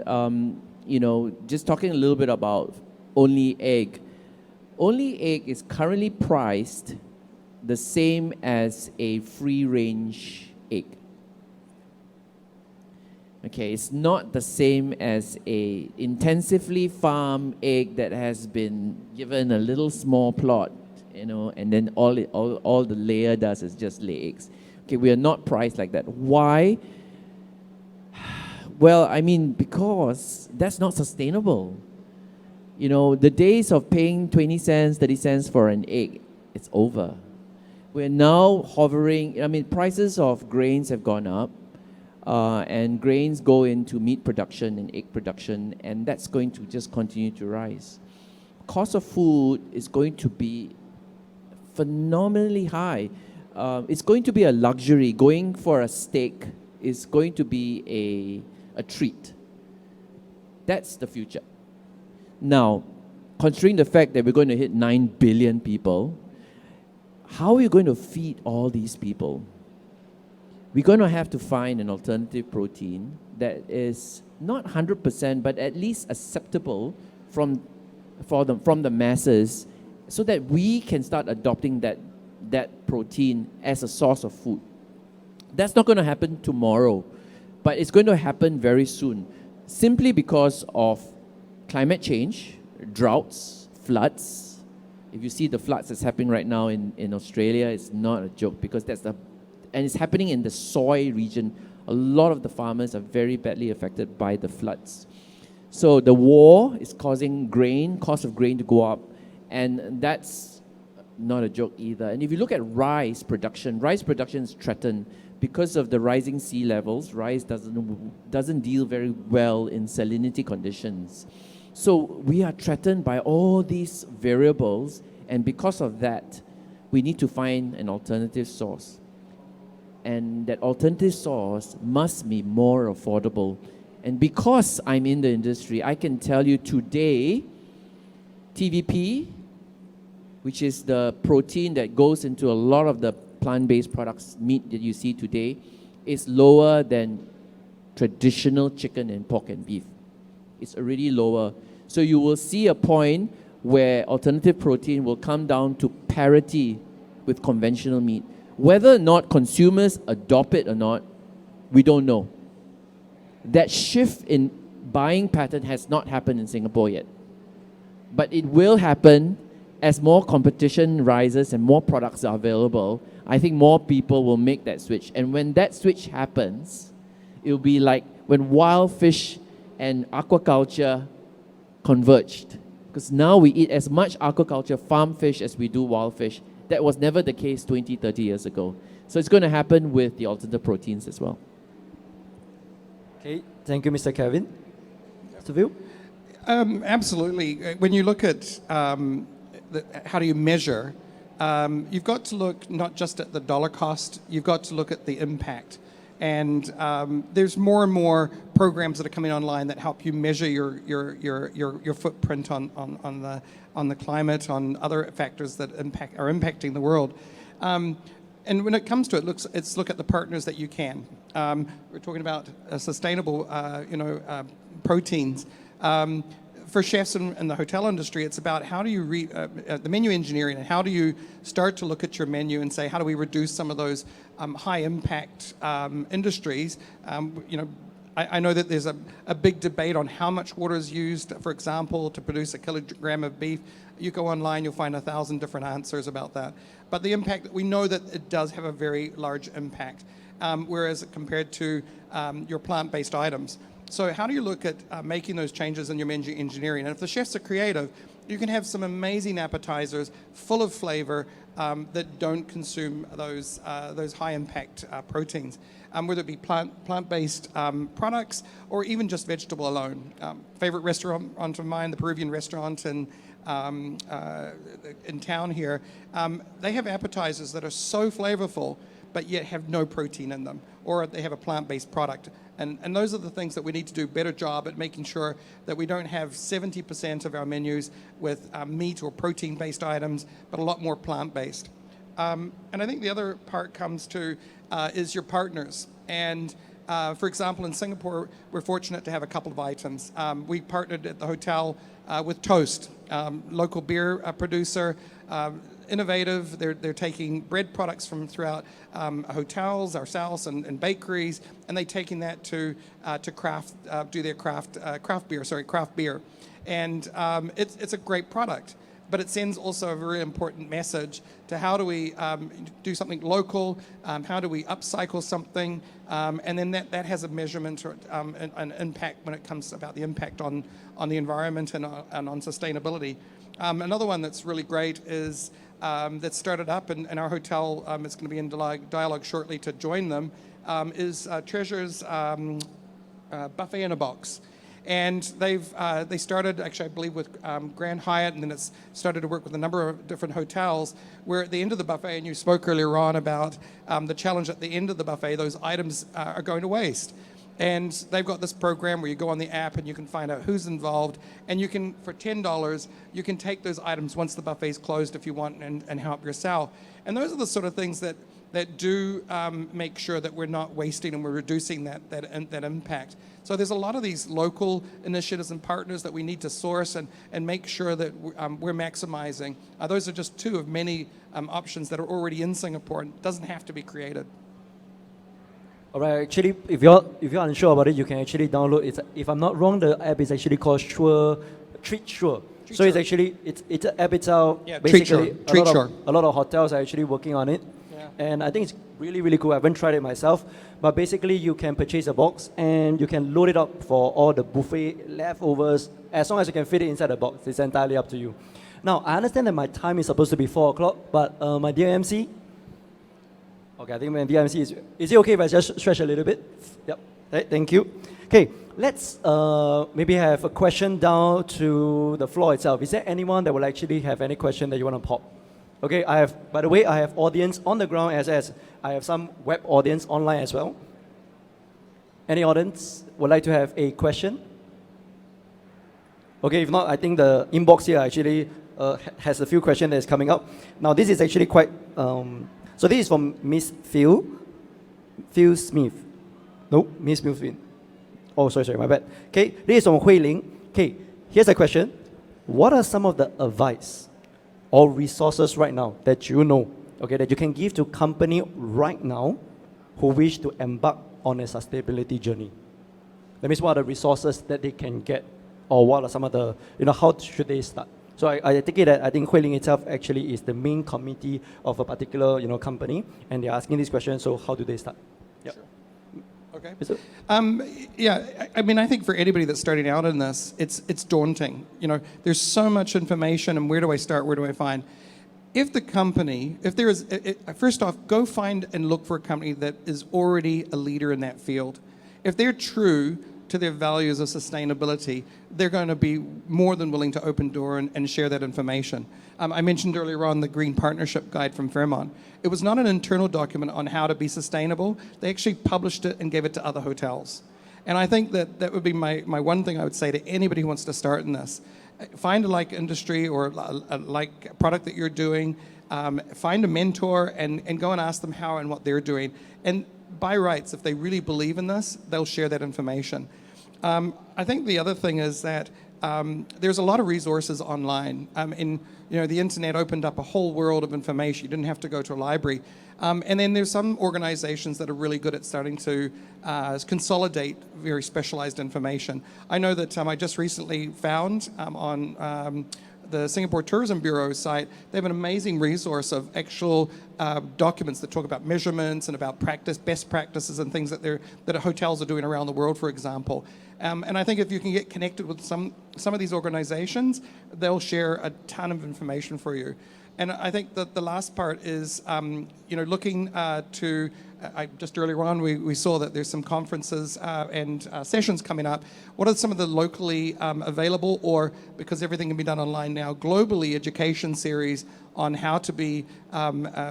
just talking a little bit about Only Egg. Only Egg is currently priced the same as a free-range egg. Okay, it's not the same as a intensively farmed egg that has been given a little small plot, and then all the layer does is just lay eggs. Okay, we are not priced like that. Why? Well, because that's not sustainable. The days of paying 20 cents, 30 cents for an egg, it's over. We're now hovering, prices of grains have gone up, and grains go into meat production and egg production, and that's going to just continue to rise. Cost of food is going to be phenomenally high. It's going to be a luxury. Going for a steak is going to be a treat. That's the future. Now, considering the fact that we're going to hit 9 billion people, how are we going to feed all these people? We're going to have to find an alternative protein that is not 100%, but at least acceptable from the masses, so that we can start adopting that protein as a source of food. That's not going to happen tomorrow, but it's going to happen very soon, simply because of climate change, droughts, floods. If you see the floods that's happening right now in Australia, it's not a joke, because and it's happening in the soy region. A lot of the farmers are very badly affected by the floods. So the war is causing cost of grain to go up, and that's not a joke either. And if you look at rice production is threatened because of the rising sea levels. Rice doesn't deal very well in salinity conditions. So we are threatened by all these variables, and because of that, we need to find an alternative source. And that alternative source must be more affordable. And because I'm in the industry, I can tell you today, TVP, which is the protein that goes into a lot of the plant-based products, meat that you see today, is lower than traditional chicken and pork and beef. It's already lower. So you will see a point where alternative protein will come down to parity with conventional meat. Whether or not consumers adopt it or not, we don't know. That shift in buying pattern has not happened in Singapore yet. But it will happen as more competition rises and more products are available. I think more people will make that switch. And when that switch happens, it'll be like when wild fish and aquaculture converged. Because now we eat as much aquaculture, farm fish, as we do wild fish. That was never the case 20, 30 years ago. So it's going to happen with the alternative proteins as well. Okay, thank you, Mr. Kevin. Mr. View? Absolutely. When you look at how do you measure, you've got to look not just at the dollar cost, you've got to look at the impact. And there's more and more programs that are coming online that help you measure your footprint on the climate, on other factors that are impacting the world. And when it comes to it, let's look at the partners that you can. We're talking about sustainable, proteins. For chefs in the hotel industry, it's about how do you the menu engineering, and how do you start to look at your menu and say, how do we reduce some of those high impact industries? I know that there's a big debate on how much water is used, for example, to produce a kilogram of beef. You go online, you'll find 1,000 different answers about that. But the impact, we know that it does have a very large impact, whereas compared to your plant-based items. So how do you look at making those changes in your menu engineering? And if the chefs are creative, you can have some amazing appetizers full of flavor that don't consume those high-impact proteins, whether it be plant-based products or even just vegetable alone. Favorite restaurant of mine, the Peruvian restaurant in town here, they have appetizers that are so flavorful, but yet have no protein in them, or they have a plant-based product. And those are the things that we need to do a better job at, making sure that we don't have 70% of our menus with meat or protein-based items, but a lot more plant-based. And I think the other part comes to is your partners. And for example, in Singapore, we're fortunate to have a couple of items. We partnered at the hotel with Toast, local beer producer, innovative. They're taking bread products from throughout hotels, ourselves, and bakeries, and they're taking that to craft, do their craft beer, and it's a great product. But it sends also a very important message to how do we do something local, how do we upcycle something, and then that has a measurement or an impact when it comes about the impact on the environment and on sustainability. Another one that's really great is that started up in our hotel, it's going to be in dialogue shortly to join them, is Treasure's Buffet in a Box. And they started, actually, I believe, with Grand Hyatt, and then it's started to work with a number of different hotels, where at the end of the buffet, and you spoke earlier on about the challenge at the end of the buffet, those items are going to waste. And they've got this program where you go on the app and you can find out who's involved, and you can, for $10, you can take those items once the buffet's closed if you want, and help yourself. And those are the sort of things that do make sure that we're not wasting and we're reducing that impact. So there's a lot of these local initiatives and partners that we need to source and make sure that we're maximizing. Those are just two of many options that are already in Singapore, and it doesn't have to be created. All right, actually, if you're unsure about it, you can actually download it. If I'm not wrong, the app is actually called Treat Sure. So it's actually it's an app itself. Yeah, basically, Treat Sure. A lot of hotels are actually working on it. Yeah. And I think it's really, really cool. I haven't tried it myself. But basically, you can purchase a box and you can load it up for all the buffet leftovers. As long as you can fit it inside the box, it's entirely up to you. Now, I understand that my time is supposed to be 4 o'clock, but my dear MC, okay, I think my dear MC is it okay if I just stretch a little bit? Yep, right, thank you. Okay, let's maybe have a question down to the floor itself. Is there anyone that will actually have any question that you want to pop? Okay, by the way, I have audience on the ground as I have some web audience online as well. Any audience would like to have a question? Okay, if not, I think the inbox here actually has a few questions that's coming up. Now, this is actually quite, so this is from Miss Phil Smith. No, Miss Smith. Oh, sorry, my bad. Okay, this is from Hui Ling. Okay, here's a question. What are some of the advice or resources right now that you know, okay, that you can give to company right now who wish to embark on a sustainability journey? That means what are the resources that they can get, or what are some of the, how should they start? So I take it that I think Hui Ling itself actually is the main committee of a particular company, and they're asking these questions, so how do they start? Yep. Sure. Okay. Yeah, I mean, I think for anybody that's starting out in this, it's daunting. There's so much information, and where do I start? Where do I find? If there is, first off, go find and look for a company that is already a leader in that field. If they're true to their values of sustainability, they're going to be more than willing to open door and share that information. I mentioned earlier on the Green Partnership Guide from Fairmont. It was not an internal document on how to be sustainable. They actually published it and gave it to other hotels. And I think that would be my one thing I would say to anybody who wants to start in this. Find a like industry or a like product that you're doing. Find a mentor and go and ask them how and what they're doing. And by rights, if they really believe in this, they'll share that information. I think the other thing is that there's a lot of resources online. The internet opened up a whole world of information. You didn't have to go to a library. And then there's some organizations that are really good at starting to consolidate very specialized information. I know that I just recently found on the Singapore Tourism Bureau site, they have an amazing resource of actual documents that talk about measurements and about best practices and things that hotels are doing around the world, for example. And I think if you can get connected with some of these organizations, they'll share a ton of information for you. And I think that the last part is, looking to, just earlier on, we saw that there's some conferences and sessions coming up. What are some of the locally available, or because everything can be done online now, globally education series on how to be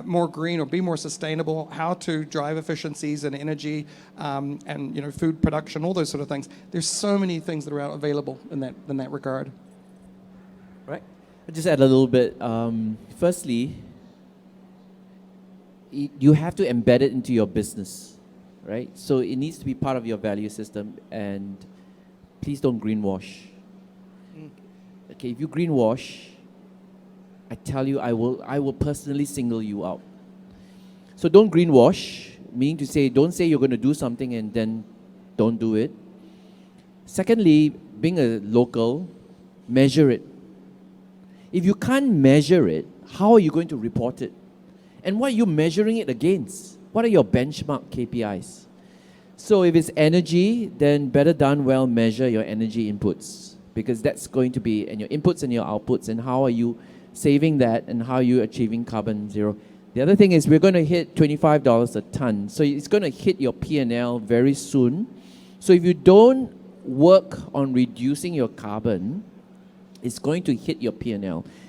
more green or be more sustainable, how to drive efficiencies in energy and food production, all those sort of things. There's so many things that are available in that regard. Right. I'll just add a little bit. Firstly, you have to embed it into your business, right? So it needs to be part of your value system, and please don't greenwash. Okay, if you greenwash, I tell you, I will personally single you out. So don't greenwash, meaning to say, don't say you're going to do something and then don't do it. Secondly, being a local, measure it. If you can't measure it, how are you going to report it? And what are you measuring it against? What are your benchmark KPIs? So if it's energy, then better done well measure your energy inputs, because that's going to be, and your inputs and your outputs, and how are you saving that, and how are you achieving carbon zero. The other thing is we're going to hit $25 a ton. So it's going to hit your P&L very soon. So if you don't work on reducing your carbon, it's going to hit your P&L.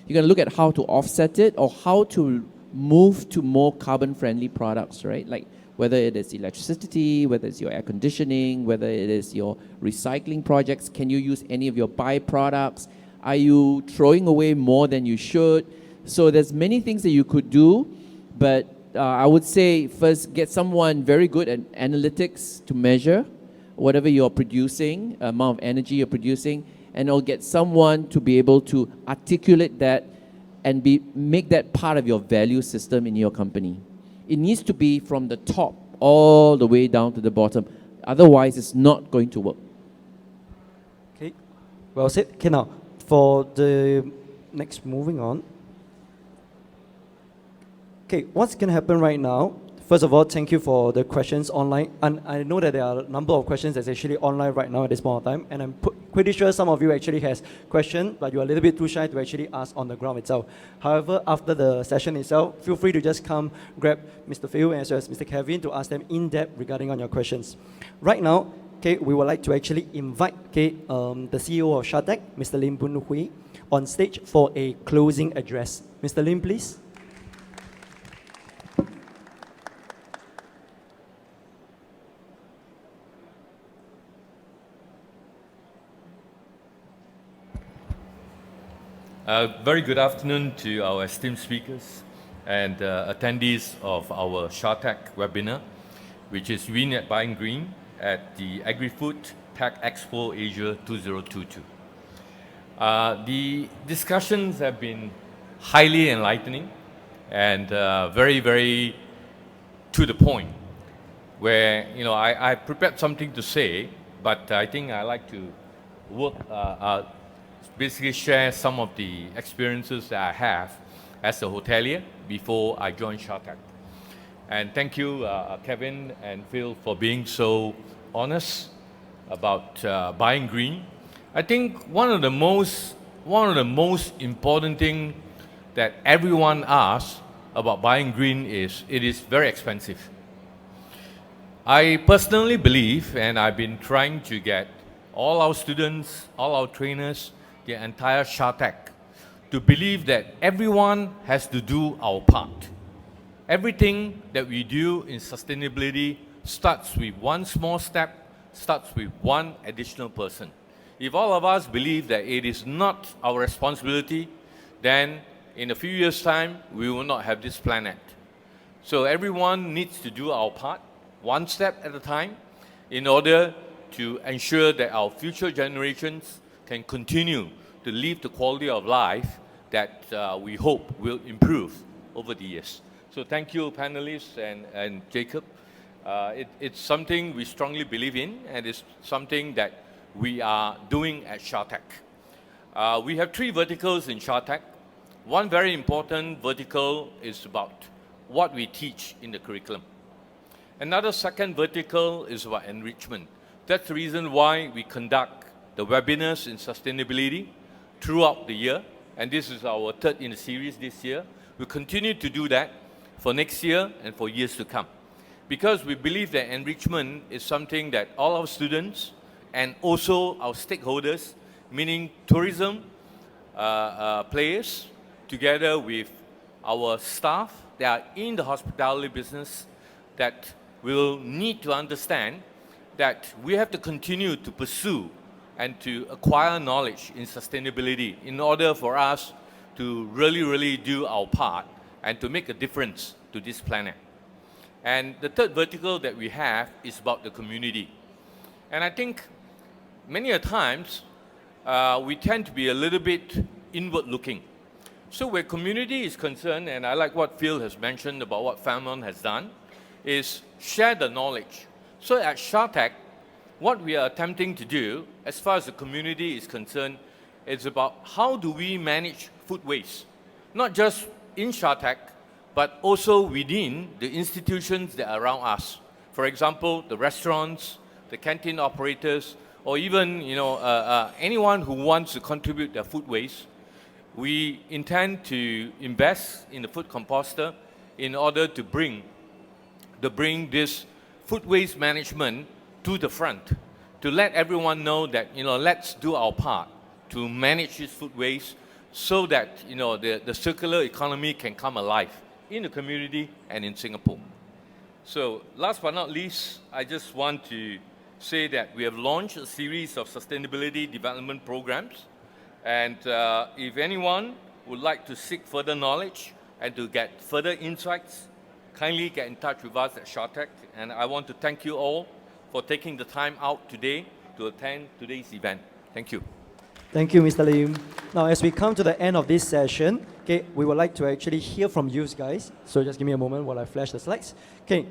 You're going to look at how to offset it or how to move to more carbon-friendly products, right? Like whether it is electricity, whether it's your air conditioning, whether it is your recycling projects. Can you use any of your byproducts? Are you throwing away more than you should? So there's many things that you could do, but I would say first get someone very good at analytics to measure whatever you're producing, amount of energy you're producing, and it'll get someone to be able to articulate that and make that part of your value system in your company. It needs to be from the top all the way down to the bottom. Otherwise, it's not going to work. Okay, well said. Okay, now, for the next, moving on. Okay, what's going to happen right now? First of all, thank you for the questions online. And I know that there are a number of questions that's actually online right now at this point of time. And I'm pretty sure some of you actually has questions, but you're a little bit too shy to actually ask on the ground itself. However, after the session itself, feel free to just come grab Mr. Phil as well as Mr. Kevin to ask them in depth regarding on your questions. Right now, okay, we would like to actually invite the CEO of SHATEC, Mr. Lim Boon Hui, on stage for a closing address. Mr. Lim, please. Very good afternoon to our esteemed speakers and attendees of our SHATEC webinar, which is Win at Buying Green at the Agri-Food Tech Expo Asia 2022. The discussions have been highly enlightening and very, very to the point, where I prepared something to say, but I think I like to basically share some of the experiences that I have as a hotelier before I joined SHATEC. And thank you, Kevin and Phil, for being so honest about buying green. I think one of the most important thing that everyone asks about buying green is it is very expensive. I personally believe, and I've been trying to get all our students, all our trainers, the entire SHATEC, to believe that everyone has to do our part. Everything that we do in sustainability starts with one small step, starts with one additional person. If all of us believe that it is not our responsibility, then in a few years' time, we will not have this planet. So everyone needs to do our part, one step at a time, in order to ensure that our future generations can continue to live the quality of life that we hope will improve over the years. So thank you, panelists and Jacob. It's something we strongly believe in, and it's something that we are doing at SHATEC. We have 3 verticals in SHATEC. One very important vertical is about what we teach in the curriculum. Another second vertical is about enrichment. That's the reason why we conduct the webinars in sustainability throughout the year, and this is our 3rd in the series this year. We'll continue to do that for next year and for years to come, because we believe that enrichment is something that all our students and also our stakeholders, meaning tourism players, together with our staff that are in the hospitality business, that will need to understand that we have to continue to pursue and to acquire knowledge in sustainability in order for us to really do our part and to make a difference to this planet. And the 3rd vertical that we have is about the community. And I think many a times we tend to be a little bit inward looking. So where community is concerned, and I like what Phil has mentioned about what Famon has done, is share the knowledge. So at SHATEC, what we are attempting to do, as far as the community is concerned, is about how do we manage food waste, not just in SHATEC, but also within the institutions that are around us. For example, the restaurants, the canteen operators, or even anyone who wants to contribute their food waste. We intend to invest in the food composter in order to bring this food waste management to the front, to let everyone know that let's do our part to manage this food waste so that the circular economy can come alive in the community and in Singapore. So last but not least, I just want to say that we have launched a series of sustainability development programs, and if anyone would like to seek further knowledge and to get further insights, kindly get in touch with us at SHATEC. And I want to thank you all for taking the time out today to attend today's event. Thank you. Thank you, Mr. Lim. Now, as we come to the end of this session, okay, we would like to actually hear from you guys. So just give me a moment while I flash the slides. Okay.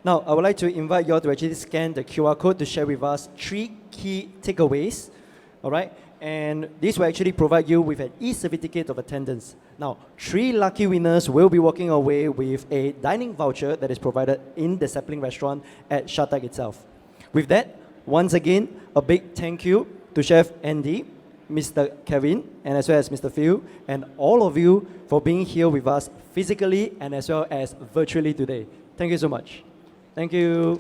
Now, I would like to invite you all to actually scan the QR code to share with us 3 key takeaways. All right. And this will actually provide you with an e-certificate of attendance. Now, 3 lucky winners will be walking away with a dining voucher that is provided in the Sapling restaurant at SHATEC itself. With that, once again, a big thank you to Chef Andy, Mr. Kevin, and as well as Mr. Phil, and all of you for being here with us physically and as well as virtually today. Thank you so much. Thank you.